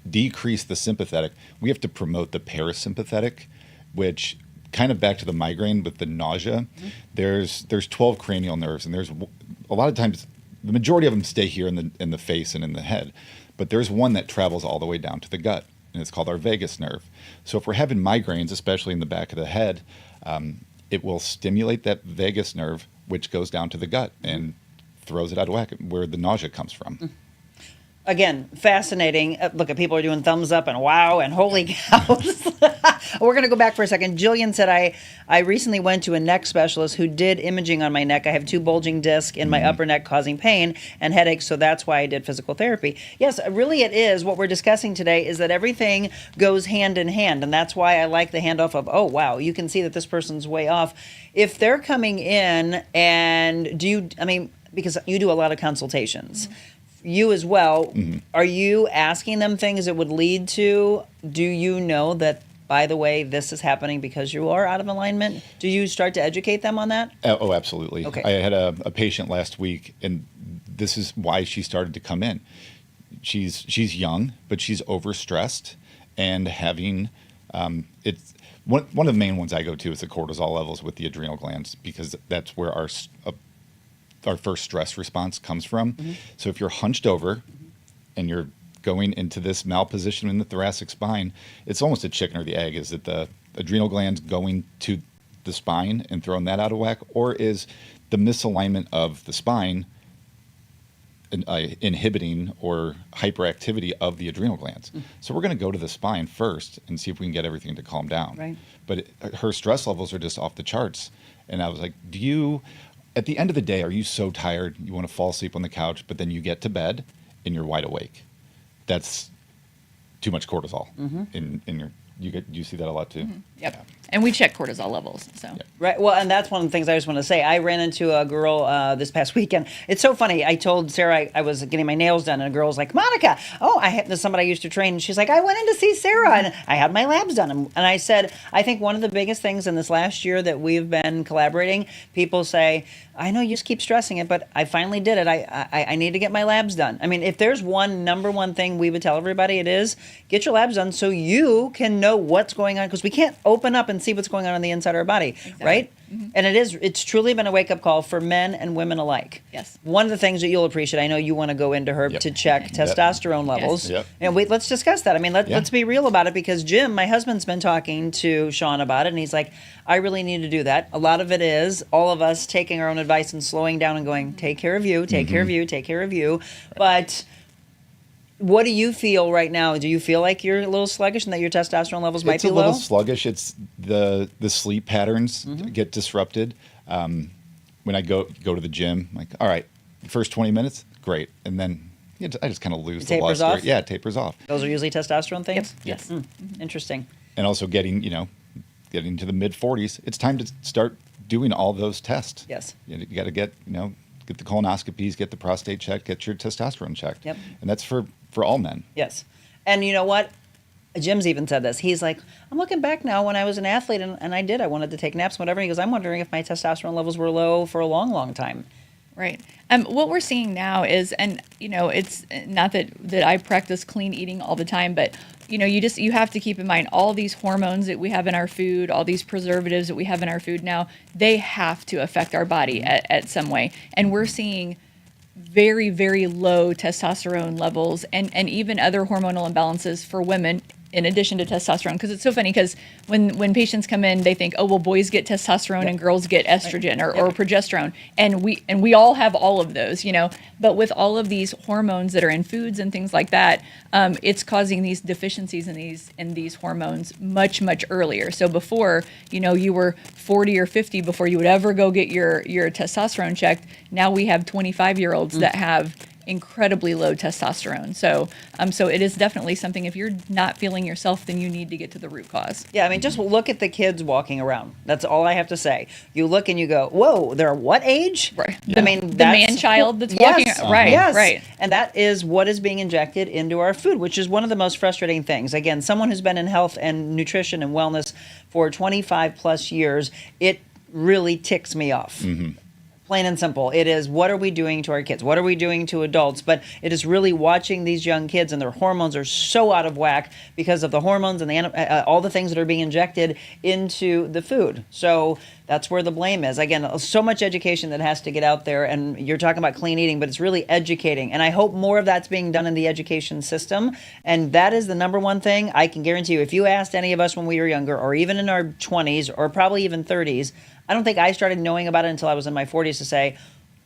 decrease the sympathetic. We have to promote the parasympathetic, which kind of back to the migraine with the nausea. There's 12 cranial nerves, and there's a lot of times the majority of them stay here in the face and in the head, but there's one that travels all the way down to the gut. and it's called our vagus nerve. So if we're having migraines, especially in the back of the head, it will stimulate that vagus nerve, which goes down to the gut and throws it out of whack, where the nausea comes from. Again, fascinating. Look, at people are doing thumbs up and wow and holy cows. We're going to go back for a second. Jillian said, I recently went to a neck specialist who did imaging on my neck. I have 2 bulging discs in my upper neck causing pain and headaches, so that's why I did physical therapy. Yes, really it is. What we're discussing today is that everything goes hand in hand, and that's why I like the handoff of, oh, wow, you can see that this person's way off. If they're coming in and because you do a lot of consultations, you as well, are you asking them things that would lead to, do you know that, by the way, this is happening because you are out of alignment? Do you start to educate them on that? Oh, absolutely. Okay. I had a patient last week, and this is why she started to come in. She's young, but she's overstressed and having it's one of the main ones I go to is the cortisol levels with the adrenal glands, because that's where our first stress response comes from. So if you're hunched over and you're going into this malposition in the thoracic spine, it's almost a chicken or the egg. Is it the adrenal glands going to the spine and throwing that out of whack, or is the misalignment of the spine inhibiting or hyperactivity of the adrenal glands? So we're going to go to the spine first and see if we can get everything to calm down. Right. But her stress levels are just off the charts. And I was like, at the end of the day, are you so tired you want to fall asleep on the couch, but then you get to bed and you're wide awake? That's too much cortisol in your. You see that a lot too. Yep. Yeah. And we check cortisol levels. So. Yeah. Right. Well, and that's one of the things I just want to say. I ran into a girl this past weekend. It's so funny. I told Sara I was getting my nails done, and a girl was like, Monica, there's somebody I used to train. And she's like, I went in to see Sara, and I had my labs done. And I said, I think one of the biggest things in this last year that we've been collaborating, people say, I know you just keep stressing it, but I finally did it. I need to get my labs done. I mean, if there's number one thing we would tell everybody, it is get your labs done so you can know what's going on, because we can't open up and see what's going on the inside of our body, right? And it's truly been a wake-up call for men and women alike. Yes. One of the things that you'll appreciate, I know you want to go into her to check testosterone levels. Yep. And let's discuss that. I mean, let's be real about it, because Jim, my husband's been talking to Sean about it, and he's like, I really need to do that. A lot of it is all of us taking our own advice and slowing down and going, take care of you, take care of you, take care of you. But what do you feel right now? Do you feel like you're a little sluggish and that your testosterone levels might be low? It's a little sluggish. It's the sleep patterns get disrupted. When I go to the gym, I'm like, all right, the first 20 minutes, great. And then I just kind of lose the tapers off? Yeah, it tapers off. Those are usually testosterone things? Yes. Interesting. And also getting to the mid 40s, it's time to start doing all those tests. Yes. You got to get the colonoscopies, get the prostate checked, get your testosterone checked. Yep. And that's for all men. Yes. And you know what? Jim's even said this. He's like, I'm looking back now when I was an athlete and I wanted to take naps, whatever. He goes, I'm wondering if my testosterone levels were low for a long, long time. Right. What we're seeing now is, and it's not that I practice clean eating all the time, but you have to keep in mind all these hormones that we have in our food, all these preservatives that we have in our food now, they have to affect our body at some way. And we're seeing very, very low testosterone levels and even other hormonal imbalances for women in addition to testosterone. Because it's so funny, because when patients come in, they think, oh, well, boys get testosterone and girls get estrogen or progesterone. And we all have all of those, But with all of these hormones that are in foods and things like that, it's causing these deficiencies in these hormones much, much earlier. So before, you were 40 or 50 before you would ever go get your testosterone checked. Now we have 25-year-olds that have incredibly low testosterone. So it is definitely something, if you're not feeling yourself, then you need to get to the root cause. Yeah, I mean, just look at the kids walking around. That's all I have to say. You look and you go, whoa, they're what age? Right. Yeah. I mean, the man-child that's walking around. Right, yes. right. And that is what is being injected into our food, which is one of the most frustrating things. Again, someone who's been in health and nutrition and wellness for 25 plus years, it really ticks me off. Plain and simple. It is, what are we doing to our kids? What are we doing to adults? But it is really watching these young kids, and their hormones are so out of whack because of the hormones and all the things that are being injected into the food. So that's where the blame is. Again, so much education that has to get out there, and you're talking about clean eating, but it's really educating. And I hope more of that's being done in the education system. And that is the number one thing I can guarantee you. If you asked any of us when we were younger, or even in our 20s, or probably even 30s, I don't think I started knowing about it until I was in my 40s to say,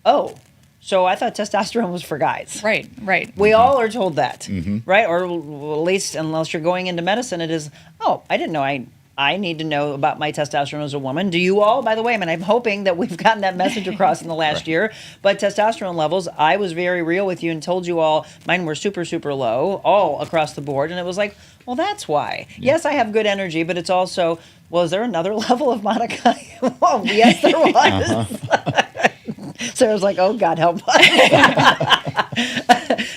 oh, so I thought testosterone was for guys. Right. We all are told that, right? Or at least unless you're going into medicine, it is, oh, I didn't know I need to know about my testosterone as a woman. Do you all, by the way? I mean, I'm hoping that we've gotten that message across in the last year. But testosterone levels, I was very real with you and told you all mine were super, super low all across the board. And it was like, well, that's why. Yeah. Yes, I have good energy, but it's also, well, is there another level of Monica? Well, yes, there was. Sarah's like, oh, God, help us.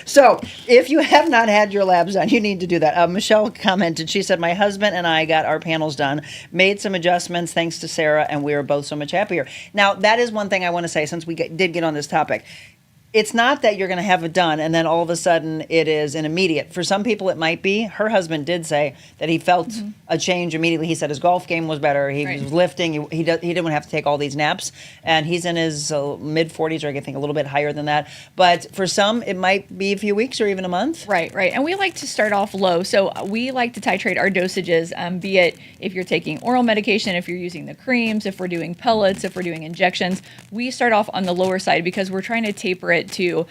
So if you have not had your labs done, you need to do that. Michelle commented, she said, my husband and I got our panels done, made some adjustments thanks to Sara, and we are both so much happier. Now, that is one thing I want to say since we did get on this topic. It's not that you're going to have it done and then all of a sudden it is an immediate. For some people, it might be. Her husband did say that he felt a change immediately. He said his golf game was better. He was lifting. He didn't have to take all these naps. And he's in his mid-40s, or I think a little bit higher than that. But for some, it might be a few weeks or even a month. Right. And we like to start off low. So we like to titrate our dosages, be it if you're taking oral medication, if you're using the creams, if we're doing pellets, if we're doing injections. We start off on the lower side because we're trying to taper it to,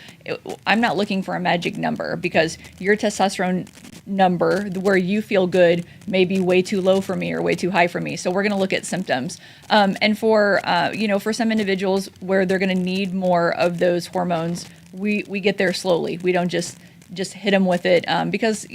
I'm not looking for a magic number, because your testosterone number where you feel good may be way too low for me or way too high for me. So we're going to look at symptoms. And for some individuals where they're going to need more of those hormones, we get there slowly. We don't just hit them with it because,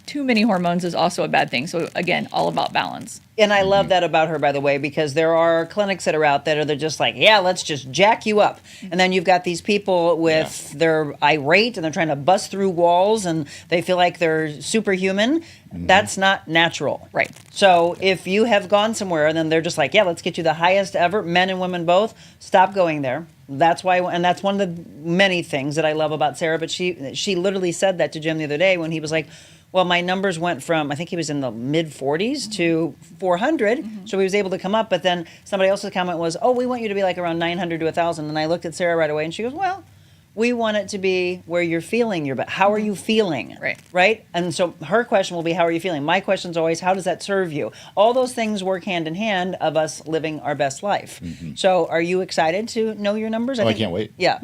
too many hormones is also a bad thing. So again, all about balance. And I love that about her, by the way, because there are clinics that are out there they're just like, yeah, let's just jack you up. And then you've got these people with they're irate and they're trying to bust through walls and they feel like they're superhuman. That's not natural. Right. So if you have gone somewhere and then they're just like, yeah, let's get you the highest ever, men and women both, stop going there. That's why, and that's one of the many things that I love about Sara, but she literally said that to Jim the other day when he was like, well, my numbers went from, I think he was in the mid-40s to 400, so he was able to come up, but then somebody else's comment was, oh, we want you to be like around 900 to 1,000, and I looked at Sara right away, and she goes, well, we want it to be where you're feeling your best. How are you feeling? Right? And so her question will be, how are you feeling? My question is always, how does that serve you? All those things work hand in hand of us living our best life. So are you excited to know your numbers? I can't wait. Yeah.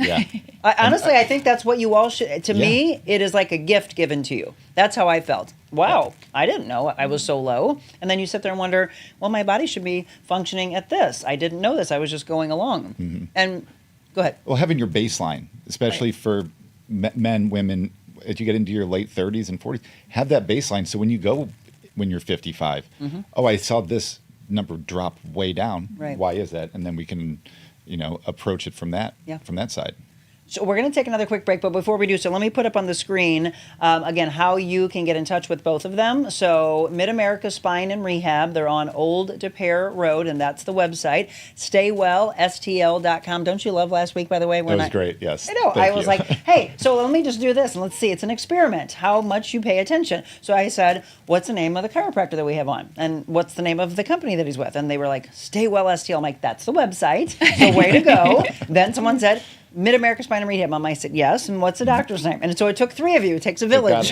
Honestly, I think that's what you all should, to me, it is like a gift given to you. That's how I felt. Wow, I didn't know I was so low. And then you sit there and wonder, well, my body should be functioning at this. I didn't know this. I was just going along. And go ahead. Well, having your baseline, especially for men, women, as you get into your late 30s and 40s, have that baseline. So when you go, when you're 55, oh, I saw this number drop way down. Why is that? And then we can, approach it from that side. So we're going to take another quick break, but before we do so, let me put up on the screen, again, how you can get in touch with both of them. So Mid-America Spine and Rehab, they're on Old De Pere Road, and that's the website. StayWellSTL.com. Don't you love last week, by the way? It was great, yes. I know. I was like, hey, so let me just do this, and let's see. It's an experiment, how much you pay attention. So I said, what's the name of the chiropractor that we have on? And what's the name of the company that he's with? And they were like, StayWellSTL. I'm like, that's the website. So way to go. Then someone said, Mid-America Spine and Rehab. I said, yes. And what's the doctor's name? And so it took three of you. It takes a village.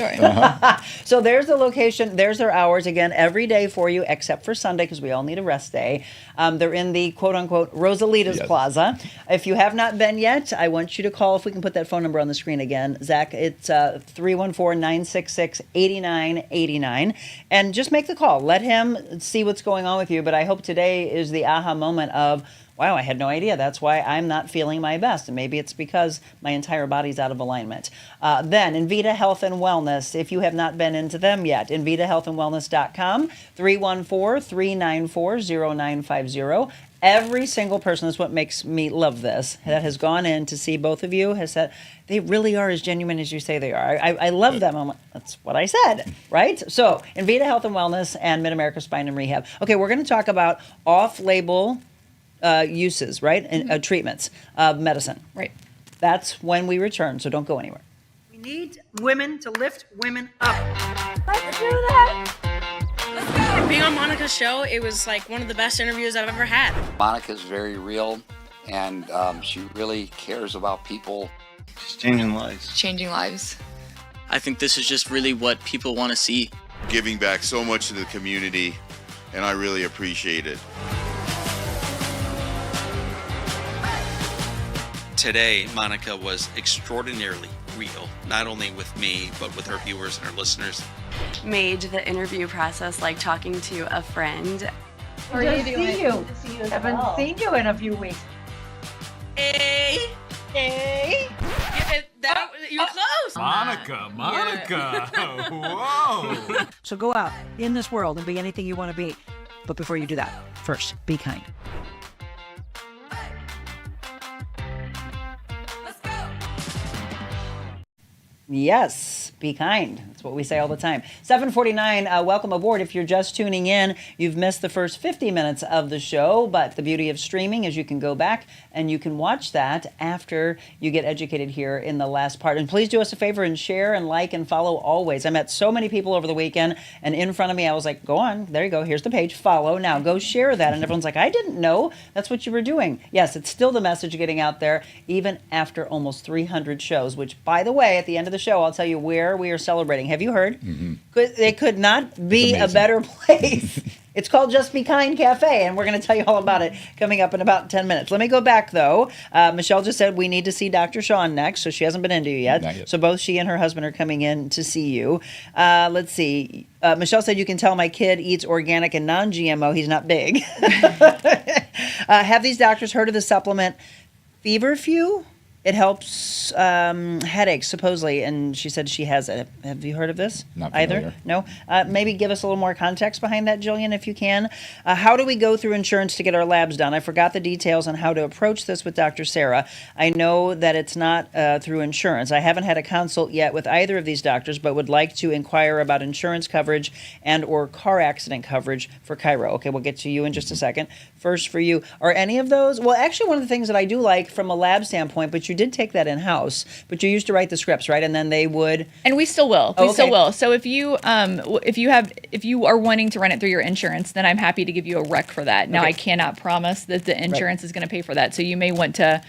So there's the location. There's their hours. Again, every day for you except for Sunday because we all need a rest day. They're in the quote-unquote Rosalita's Plaza. If you have not been yet, I want you to call. If we can put that phone number on the screen again. Zach, it's 314-966-8989. And just make the call. Let him see what's going on with you. But I hope today is the aha moment of, wow, I had no idea. That's why I'm not feeling my best. And maybe it's because my entire body's out of alignment. Then, Invita Health and Wellness, if you have not been into them yet, InvitaHealthAndWellness.com, 314-394-0950. Every single person, that's what makes me love this, that has gone in to see both of you, has said, they really are as genuine as you say they are. I love them. I'm like, that's what I said, right? So, Invita Health and Wellness and Mid-America Spine and Rehab. Okay, we're going to talk about off-label uses, right? And treatments of medicine. Right. That's when we return, so don't go anywhere. We need women to lift women up. Let's do that. Being on Monica's show, it was like one of the best interviews I've ever had. Monica's very real, and she really cares about people. She's changing lives. Changing lives. I think this is just really what people want to see. Giving back so much to the community, and I really appreciate it. Today, Monica was extraordinarily real, not only with me, but with her viewers and her listeners. Made the interview process like talking to a friend. How are you doing? See you. Haven't seen you in a few weeks. Hey! You're close! Monica! Whoa! So go out in this world and be anything you want to be. But before you do that, first, be kind. Yes, be kind. That's what we say all the time. 7:49, welcome aboard. If you're just tuning in, you've missed the first 50 minutes of the show, but the beauty of streaming is you can go back and you can watch that after you get educated here in the last part. And please do us a favor and share and like and follow always. I met so many people over the weekend, and in front of me, I was like, go on, there you go, here's the page, follow. Now go share that. And everyone's like, I didn't know that's what you were doing. Yes, it's still the message getting out there, even after almost 300 shows, which, by the way, at the end of the show, I'll tell you where we are celebrating. Have you heard? It could not be a better place. It's called Just Be Kind Cafe, and we're going to tell you all about it coming up in about 10 minutes. Let me go back, though. Michelle just said we need to see Dr. Sean next, so she hasn't been into you yet. So both she and her husband are coming in to see you. Let's see. Michelle said you can tell my kid eats organic and non-GMO. He's not big. Have these doctors heard of the supplement Feverfew? It helps headaches, supposedly, and she said she has it. Have you heard of this? Not familiar. Either? No? Maybe give us a little more context behind that, Jillian, if you can. How do we go through insurance to get our labs done? I forgot the details on how to approach this with Dr. Sara. I know that it's not through insurance. I haven't had a consult yet with either of these doctors, but would like to inquire about insurance coverage and or car accident coverage for Cairo. Okay, we'll get to you in just a second. First for you, are any of those? Well, actually, one of the things that I do like from a lab standpoint, but you did take that in-house, but you used to write the scripts, right? And then they would... And we still will. We still will. So if you are wanting to run it through your insurance, then I'm happy to give you a rec for that. Now, I cannot promise that the insurance is going to pay for that. So you may want to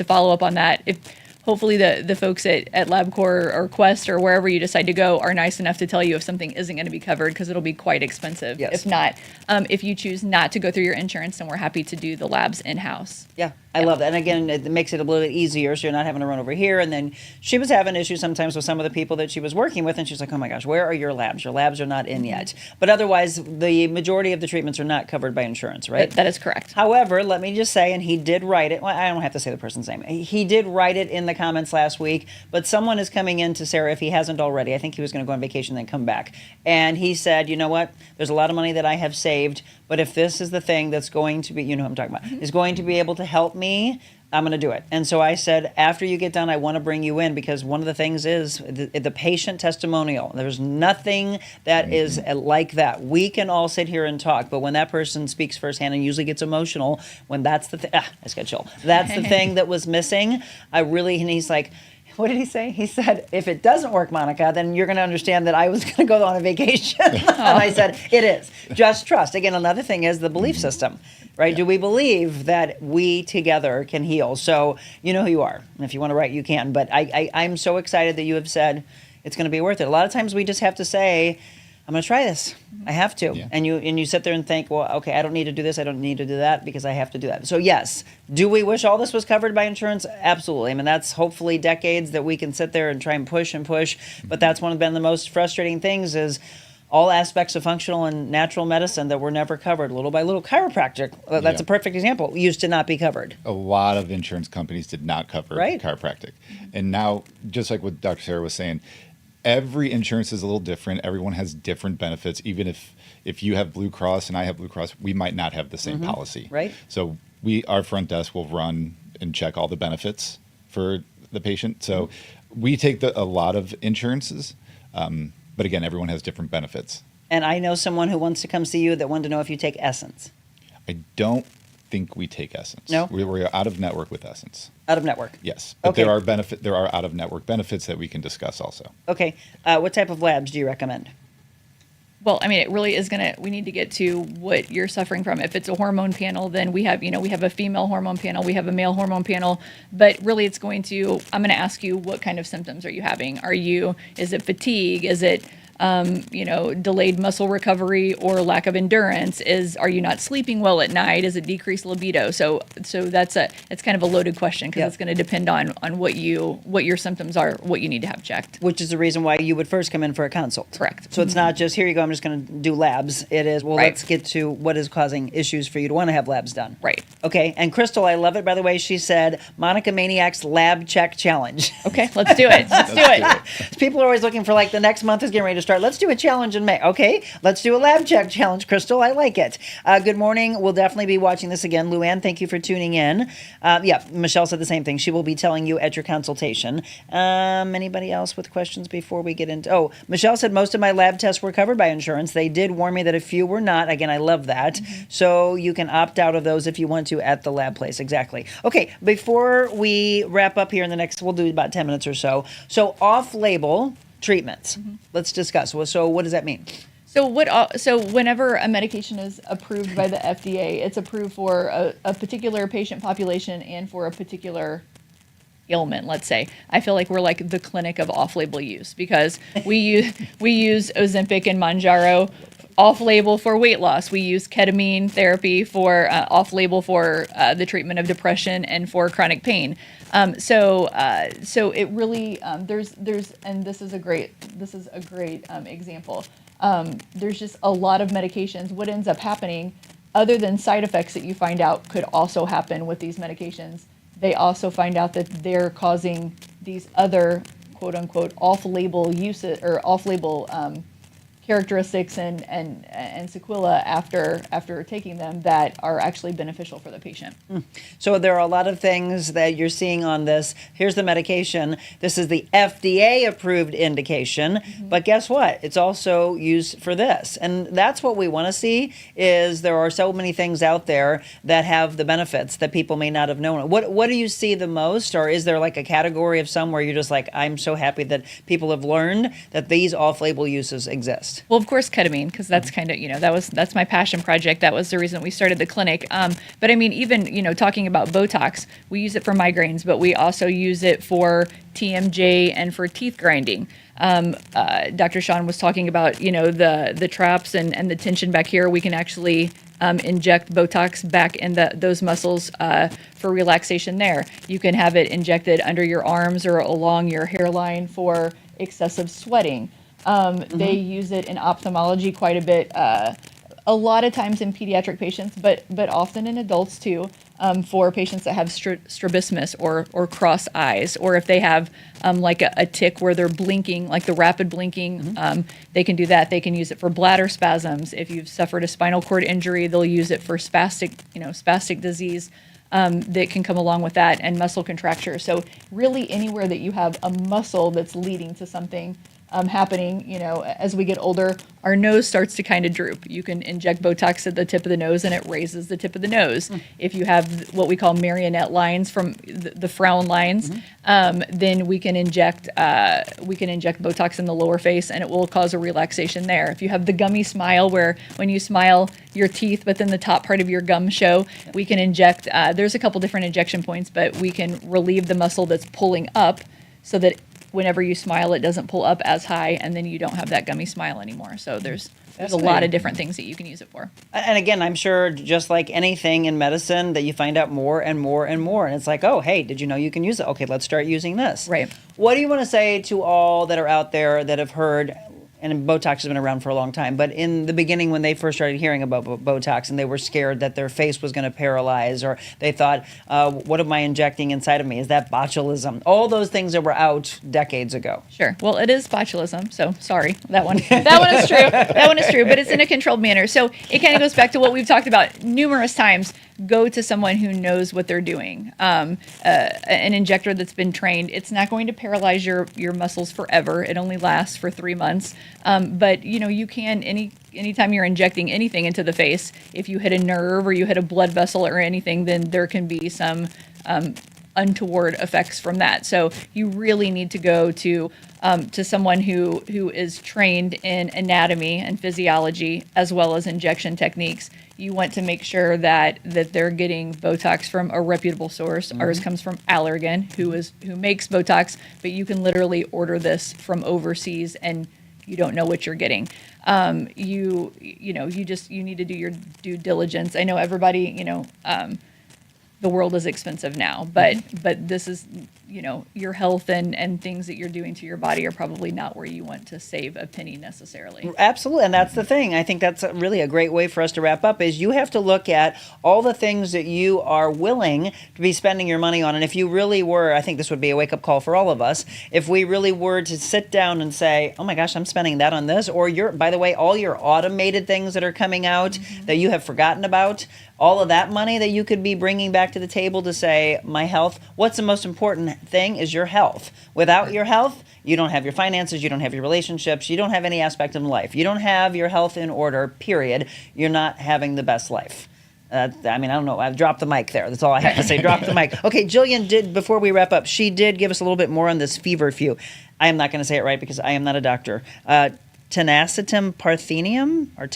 follow up on that. If hopefully the folks at LabCorp or Quest or wherever you decide to go are nice enough to tell you if something isn't going to be covered, because it'll be quite expensive. Yes. If not, if you choose not to go through your insurance, then we're happy to do the labs in-house. Yeah, I love that. And again, it makes it a little bit easier, so you're not having to run over here. And then she was having issues sometimes with some of the people that she was working with, and she's like, oh my gosh, where are your labs? Your labs are not in yet. But otherwise, the majority of the treatments are not covered by insurance, right? That is correct. However, let me just say, and he did write it, well, I don't have to say the person's name. He did write it in the comments last week, but someone is coming in to Sara, if he hasn't already. I think he was going to go on vacation and then come back. And he said, you know what? There's a lot of money that I have saved, but if this is the thing that's going to be, you know what I'm talking about, is going to be able to help me, I'm going to do it. And so I said, after you get done, I want to bring you in, because one of the things is the patient testimonial. There's nothing that is like that. We can all sit here and talk, but when that person speaks firsthand and usually gets emotional, when that's the thing, I just got chill. That's the thing that was missing. And he's like, what did he say? He said, if it doesn't work, Monica, then you're going to understand that I was going to go on a vacation. And I said, it is. Just trust. Again, another thing is the belief system, right? Yeah. Do we believe that we together can heal? So you know who you are. And if you want to write, you can. But I'm so excited that you have said it's going to be worth it. A lot of times we just have to say, I'm going to try this. I have to. Yeah. And you sit there and think, well, okay, I don't need to do this. I don't need to do that because I have to do that. So yes, do we wish all this was covered by insurance? Absolutely. I mean, that's hopefully decades that we can sit there and try and push. But that's been the most frustrating things is all aspects of functional and natural medicine that were never covered little by little. Chiropractic, that's a perfect example, used to not be covered. A lot of insurance companies did not cover chiropractic. And now, just like what Dr. Sara was saying, every insurance is a little different. Everyone has different benefits. Even if you have Blue Cross and I have Blue Cross, we might not have the same policy. Right. So our front desk will run and check all the benefits for the patient. So we take a lot of insurances, but again, everyone has different benefits. And I know someone who wants to come see you that wanted to know if you take Essence. I don't think we take Essence. No? We're out of network with Essence. Out of network. Yes, but Okay. there are out of network benefits that we can discuss also. Okay. What type of labs do you recommend? Well, I mean, it really is we need to get to what you're suffering from. If it's a hormone panel, then we have a female hormone panel, we have a male hormone panel, but really I'm going to ask you, what kind of symptoms are you having? Is it fatigue? Is it, delayed muscle recovery or lack of endurance? Are you not sleeping well at night? Is it decreased libido? So it's kind of a loaded question, because it's going to depend on what your symptoms are, what you need to have checked. Which is the reason why you would first come in for a consult. Correct. So it's not just, here you go, I'm just going to do labs. It is, well, Right. let's get to what is causing issues for you to want to have labs done. Right. Okay. And Crystal, I love it, by the way. She said, Monica Maniac's Lab Check Challenge. Okay, let's do it. Let's do it. People are always looking for, like, the next month is getting ready to start. Let's do a challenge in May. Okay, let's do a lab check challenge, Crystal. I like it. Good morning. We'll definitely be watching this again. Luann, thank you for tuning in. Michelle said the same thing. She will be telling you at your consultation. Anybody else with questions before we get into... Oh, Michelle said most of my lab tests were covered by insurance. They did warn me that a few were not. Again, I love that. So you can opt out of those if you want to at the lab place. Exactly. Okay, before we wrap up here in the next... We'll do about 10 minutes or so. So off-label treatments. Let's discuss. So what does that mean? So whenever a medication is approved by the FDA, it's approved for a particular patient population and for a particular ailment, let's say. I feel like we're like the clinic of off-label use, because we use Ozempic and Mounjaro off-label for weight loss. We use ketamine therapy for off-label for the treatment of depression and for chronic pain. So it really there's and this is a great example. There's just a lot of medications. What ends up happening, other than side effects that you find out could also happen with these medications, they also find out that they're causing these other quote unquote off-label uses or off-label characteristics and sequelae after taking them that are actually beneficial for the patient. So there are a lot of things that you're seeing on this. Here's the medication. This is the FDA approved indication, but guess what? It's also used for this. And that's what we want to see, is there are so many things out there that have the benefits that people may not have known. What do you see the most, or is there like a category of some where you're just like, I'm so happy that people have learned that these off-label uses exist? Well, of course, ketamine, because that's kind of, that's my passion project. That was the reason we started the clinic. But I mean, even, talking about Botox, we use it for migraines, but we also use it for TMJ and for teeth grinding. Dr. Sean was talking about, the traps and the tension back here. We can actually inject Botox back in those muscles for relaxation there. You can have it injected under your arms or along your hairline for excessive sweating. They use it in ophthalmology quite a bit, a lot of times in pediatric patients, but often in adults too, for patients that have strabismus or cross eyes, or if they have like a tic where they're blinking, like the rapid blinking, they can do that. They can use it for bladder spasms. If you've suffered a spinal cord injury, they'll use it for spastic disease. That can come along with that, and muscle contracture. So really anywhere that you have a muscle that's leading to something happening, as we get older, our nose starts to kind of droop. You can inject Botox at the tip of the nose and it raises the tip of the nose. If you have what we call marionette lines from the frown lines, then we can inject Botox in the lower face and it will cause a relaxation there. If you have the gummy smile, where when you smile your teeth but then the top part of your gums show, we can inject, there's a couple different injection points, but we can relieve the muscle that's pulling up so that whenever you smile, it doesn't pull up as high, and then you don't have that gummy smile anymore. So there's a lot of different things that you can use it for. And again, I'm sure just like anything in medicine that you find out more and more and more. And it's like, oh, hey, did you know you can use it? Okay, let's start using this. Right. What do you want to say to all that are out there that have heard, and Botox has been around for a long time, but in the beginning when they first started hearing about Botox and they were scared that their face was going to paralyze, or they thought, what am I injecting inside of me? Is that botulism? All those things that were out decades ago. Sure. Well, it is botulism, so sorry. That one is true. That one is true, but it's in a controlled manner. So it kind of goes back to what we've talked about numerous times. go to someone who knows what they're doing. An injector that's been trained, it's not going to paralyze your muscles forever. It only lasts for 3 months. But you can, anytime you're injecting anything into the face, if you hit a nerve or you hit a blood vessel or anything, then there can be some untoward effects from that. So you really need to go to someone who is trained in anatomy and physiology as well as injection techniques. You want to make sure that they're getting Botox from a reputable source. Ours comes from Allergan, who makes Botox, but you can literally order this from overseas and you don't know what you're getting. You need to do your due diligence. I know everybody, the world is expensive now, but this is, your health and things that you're doing to your body are probably not where you want to save a penny necessarily. Absolutely, and that's the thing. I think that's really a great way for us to wrap up, is you have to look at all the things that you are willing to be spending your money on. And if you really were, I think this would be a wake-up call for all of us, if we really were to sit down and say, oh my gosh, I'm spending that on this, or by the way, all your automated things that are coming out that you have forgotten about, all of that money that you could be bringing back to the table to say, my health, what's the most important thing is your health. Without your health, you don't have your finances, you don't have your relationships, you don't have any aspect of life. You don't have your health in order, period. You're not having the best life. I don't know. I've dropped the mic there. That's all I have to say. Drop the mic. Okay, Jillian before we wrap up, she did give us a little bit more on this feverfew. I am not going to say it right because I am not a doctor. Tenacitum parthenium or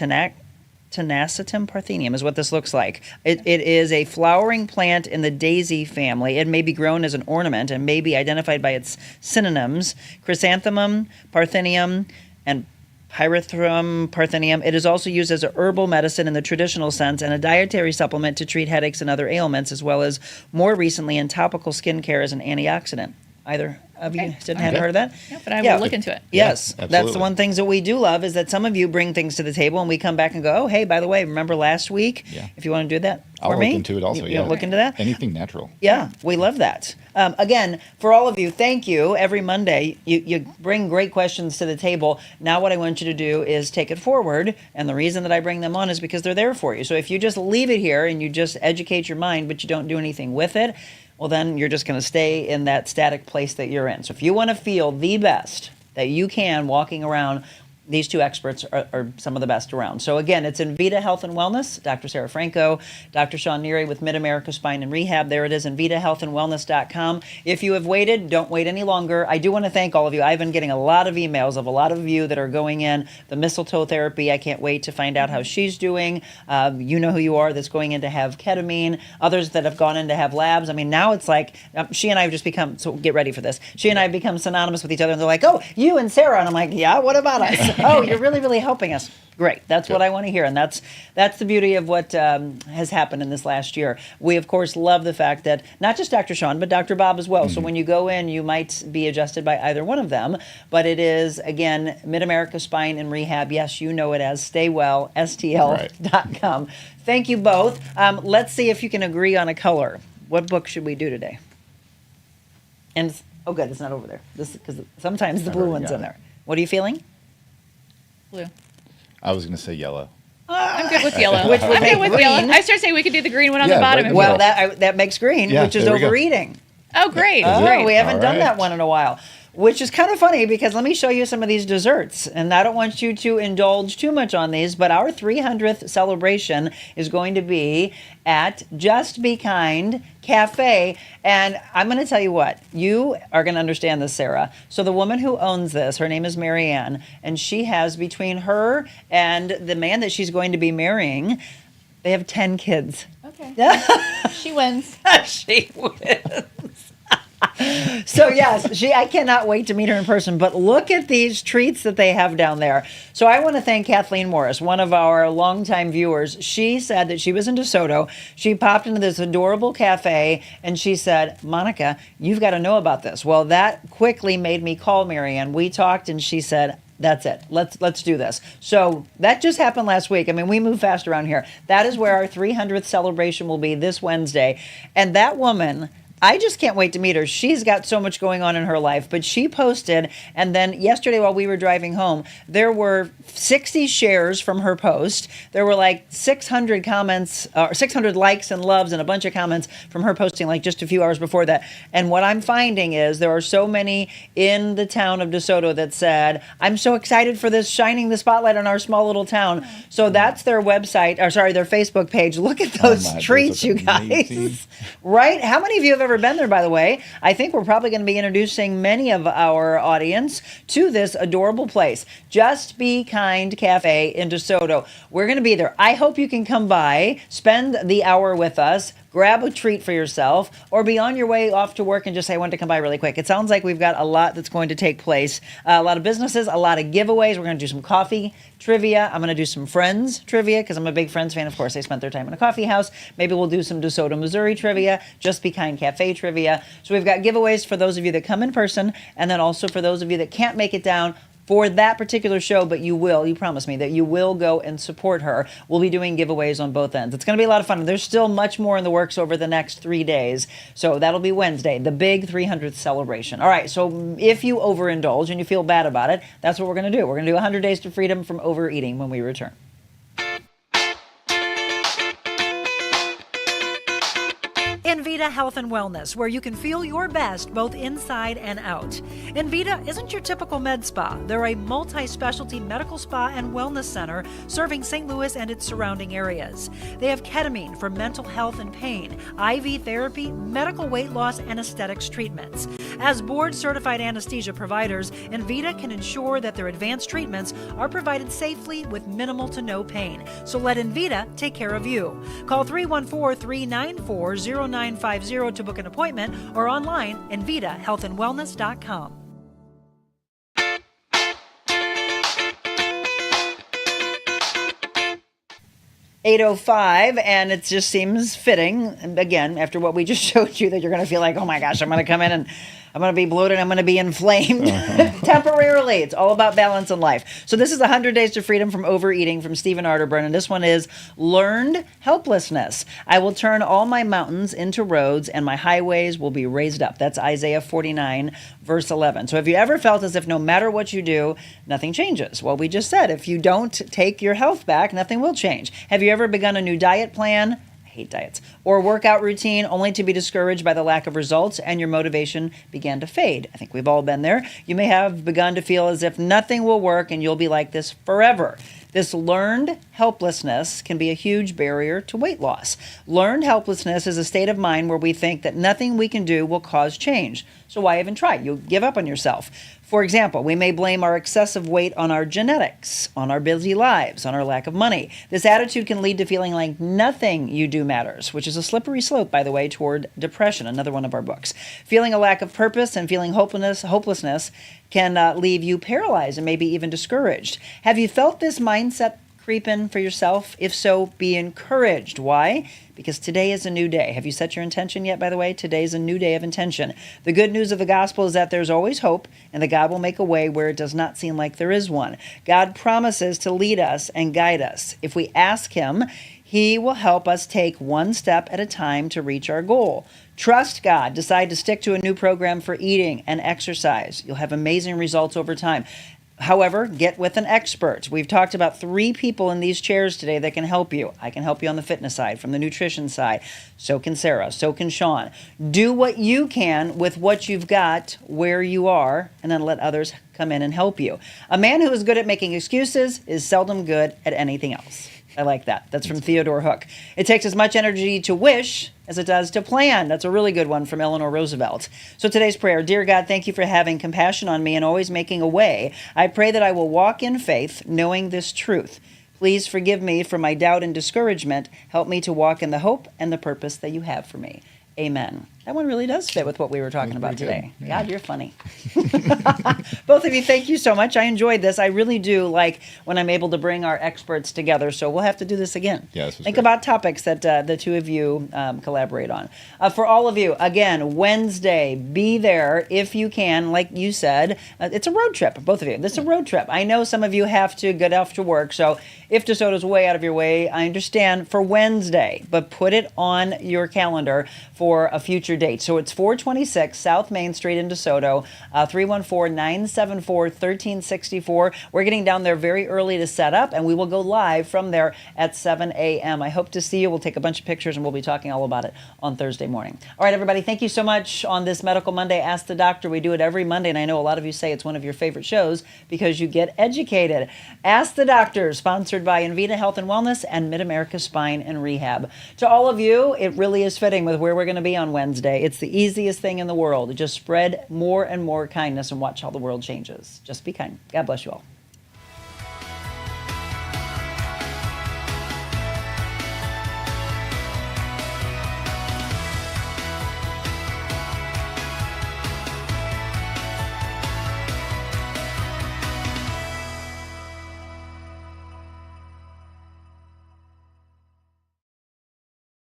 Tenacitum parthenium is what this looks like. It is a flowering plant in the daisy family. It may be grown as an ornament and may be identified by its synonyms, chrysanthemum, parthenium, and pyrethrum parthenium. It is also used as a herbal medicine in the traditional sense and a dietary supplement to treat headaches and other ailments, as well as more recently in topical skincare as an antioxidant. Either of you hadn't heard of that? Yeah, but I will look into it. Yes, Yeah, that's the one things that we do love is that some of you bring things to the table and we come back and go, oh, hey, by the way, remember last week? Yeah. If you want to do that I'll for me. look into it also, You yeah. look into that? Anything natural. Yeah, we love that. Again, for all of you, thank you. Every Monday, you bring great questions to the table. Now what I want you to do is take it forward, and the reason that I bring them on is because they're there for you. So if you just leave it here and you just educate your mind, but you don't do anything with it, well, then you're just going to stay in that static place that you're in. So if you want to feel the best that you can walking around, these two experts are some of the best around. So again, it's Invita Health and Wellness, Dr. Sara Franco, Dr. Sean Neary with Mid-America Spine and Rehab. There it is, InvitaHealthAndWellness.com. If you have waited, don't wait any longer. I do want to thank all of you. I've been getting a lot of emails of a lot of you that are going in. The mistletoe therapy, I can't wait to find out how she's doing. You know who you are that's going in to have ketamine. Others that have gone in to have labs. I mean, now it's like, she and I have just become, so get ready for this. She and I have become synonymous with each other. And they're like, oh, you and Sara. And I'm like, yeah, what about us? Oh, you're really, really helping us. Great. That's what I want to hear. And that's the beauty of what has happened in this last year. We, of course, love the fact that not just Dr. Sean, but Dr. Bob as well. Mm-hmm. So when you go in, you might be adjusted by either one of them. But it is, again, Mid-America Spine and Rehab. Yes, you know it as StayWellSTL.com. Right. Thank you both. Let's see if you can agree on a color. What book should we do today? And, oh, good. It's not over there. Because sometimes the blue one's in there. What are you feeling? Blue. I was going to say yellow. I'm good with yellow. Which would I'm make good with green. yellow. I started saying we could do the green one on the bottom. Right. Well, that makes green, which is overeating. Oh, great. Oh, great. we haven't done that one in a while. Which is kind of funny because let me show you some of these desserts. And I don't want you to indulge too much on these, but our 300th celebration is going to be at Just Be Kind Cafe. And I'm going to tell you what, you are going to understand this, Sara. So the woman who owns this, her name is Marianne, and she has between her and the man that she's going to be marrying, they have 10 kids. Okay. She wins. She wins. So yes, I cannot wait to meet her in person, but look at these treats that they have down there. So I want to thank Kathleen Morris, one of our longtime viewers. She said that she was in DeSoto. She popped into this adorable cafe and she said, Monica, you've got to know about this. Well, that quickly made me call Marianne. We talked and she said, that's it. Let's do this. So that just happened last week. I mean, we move fast around here. That is where our 300th celebration will be this Wednesday. And that woman I just can't wait to meet her. She's got so much going on in her life, but she posted, and then yesterday while we were driving home, there were 60 shares from her post. There were like 600 comments, or 600 likes and loves and a bunch of comments from her posting like just a few hours before that. And what I'm finding is there are so many in the town of DeSoto that said, I'm so excited for this, shining the spotlight on our small little town. So that's their website, or sorry, their Facebook page. Look at those treats, you guys. Right? How many of you have ever been there, by the way? I think we're probably going to be introducing many of our audience to this adorable place. Just Be Kind Cafe in DeSoto. We're going to be there. I hope you can come by, spend the hour with us, grab a treat for yourself, or be on your way off to work and just say, I want to come by really quick. It sounds like we've got a lot that's going to take place. A lot of businesses, a lot of giveaways. We're going to do some coffee trivia. I'm going to do some Friends trivia because I'm a big Friends fan. Of course, they spent their time in a coffee house. Maybe we'll do some DeSoto, Missouri trivia, Just Be Kind Cafe trivia. So we've got giveaways for those of you that come in person, and then also for those of you that can't make it down for that particular show, but you promise me that you will go and support her. We'll be doing giveaways on both ends. It's going to be a lot of fun. There's still much more in the works over the next 3 days. So that'll be Wednesday, the big 300th celebration. All right, so if you overindulge and you feel bad about it, that's what we're going to do. We're going to do 100 Days to Freedom from Overeating when we return. Envita Health and Wellness, where you can feel your best both inside and out. Envita isn't your typical med spa. They're a multi-specialty medical spa and wellness center serving St. Louis and its surrounding areas. They have ketamine for mental health and pain, IV therapy, medical weight loss, and aesthetics treatments. As board-certified anesthesia providers, Envita can ensure that their advanced treatments are provided safely with minimal to no pain. So let Envita take care of you. Call 314-394-0950 to book an appointment or online envitahealthandwellness.com. 8:05, and it just seems fitting, again, after what we just showed you, that you're going to feel like, oh my gosh, I'm going to come in and I'm going to be bloated, I'm going to be inflamed temporarily. It's all about balance in life. So this is 100 Days to Freedom from Overeating from Stephen Arterburn, and this one is Learned Helplessness. I will turn all my mountains into roads, and my highways will be raised up. That's Isaiah 49, verse 11. So have you ever felt as if no matter what you do, nothing changes? Well, we just said, if you don't take your health back, nothing will change. Have you ever begun a new diet plan? Hate diets, or workout routine only to be discouraged by the lack of results and your motivation began to fade? I think we've all been there. You may have begun to feel as if nothing will work and you'll be like this forever. This learned helplessness can be a huge barrier to weight loss. Learned helplessness is a state of mind where we think that nothing we can do will cause change. So why even try? You'll give up on yourself. For example, we may blame our excessive weight on our genetics, on our busy lives, on our lack of money. This attitude can lead to feeling like nothing you do matters, which is a slippery slope, by the way, toward depression, another one of our books. Feeling a lack of purpose and feeling hopelessness can leave you paralyzed and maybe even discouraged. Have you felt this mindset creep in for yourself? If so, be encouraged. Why? Because today is a new day. Have you set your intention yet, by the way? Today is a new day of intention. The good news of the gospel is that there's always hope, and that God will make a way where it does not seem like there is one. God promises to lead us and guide us. If we ask Him, He will help us take one step at a time to reach our goal. Trust God. Decide to stick to a new program for eating and exercise. You'll have amazing results over time. However, get with an expert. We've talked about 3 people in these chairs today that can help you. I can help you on the fitness side, from the nutrition side. So can Sara. So can Sean. Do what you can with what you've got where you are, and then let others come in and help you. A man who is good at making excuses is seldom good at anything else. I like that. That's from Theodore Hook. It takes as much energy to wish as it does to plan. That's a really good one from Eleanor Roosevelt. So today's prayer: Dear God, thank you for having compassion on me and always making a way. I pray that I will walk in faith, knowing this truth. Please forgive me for my doubt and discouragement. Help me to walk in the hope and the purpose that you have for me. Amen. That one really does fit with what we were talking about today. Yeah. God, you're funny. Both of you, thank you so much. I enjoyed this. I really do like when I'm able to bring our experts together. So we'll have to do this again. Yeah, Think about topics that the two of you collaborate on. For all of you, again, Wednesday, be there if you can. Like you said, it's a road trip, both of you. This is a road trip. I know some of you have to get off to work. So if DeSoto's way out of your way, I understand for Wednesday. But put it on your calendar for a future your date. So it's 426 South Main Street in DeSoto, 314-974-1364. We're getting down there very early to set up, and we will go live from there at 7 a.m. I hope to see you. We'll take a bunch of pictures, and we'll be talking all about it on Thursday morning. All right, everybody, thank you so much on this Medical Monday Ask the Doctor. We do it every Monday, and I know a lot of you say it's one of your favorite shows because you get educated. Ask the Doctor, sponsored by Invita Health and Wellness and Mid-America Spine and Rehab. To all of you, it really is fitting with where we're going to be on Wednesday. It's the easiest thing in the world. Just spread more and more kindness and watch how the world changes. Just be kind. God bless you all.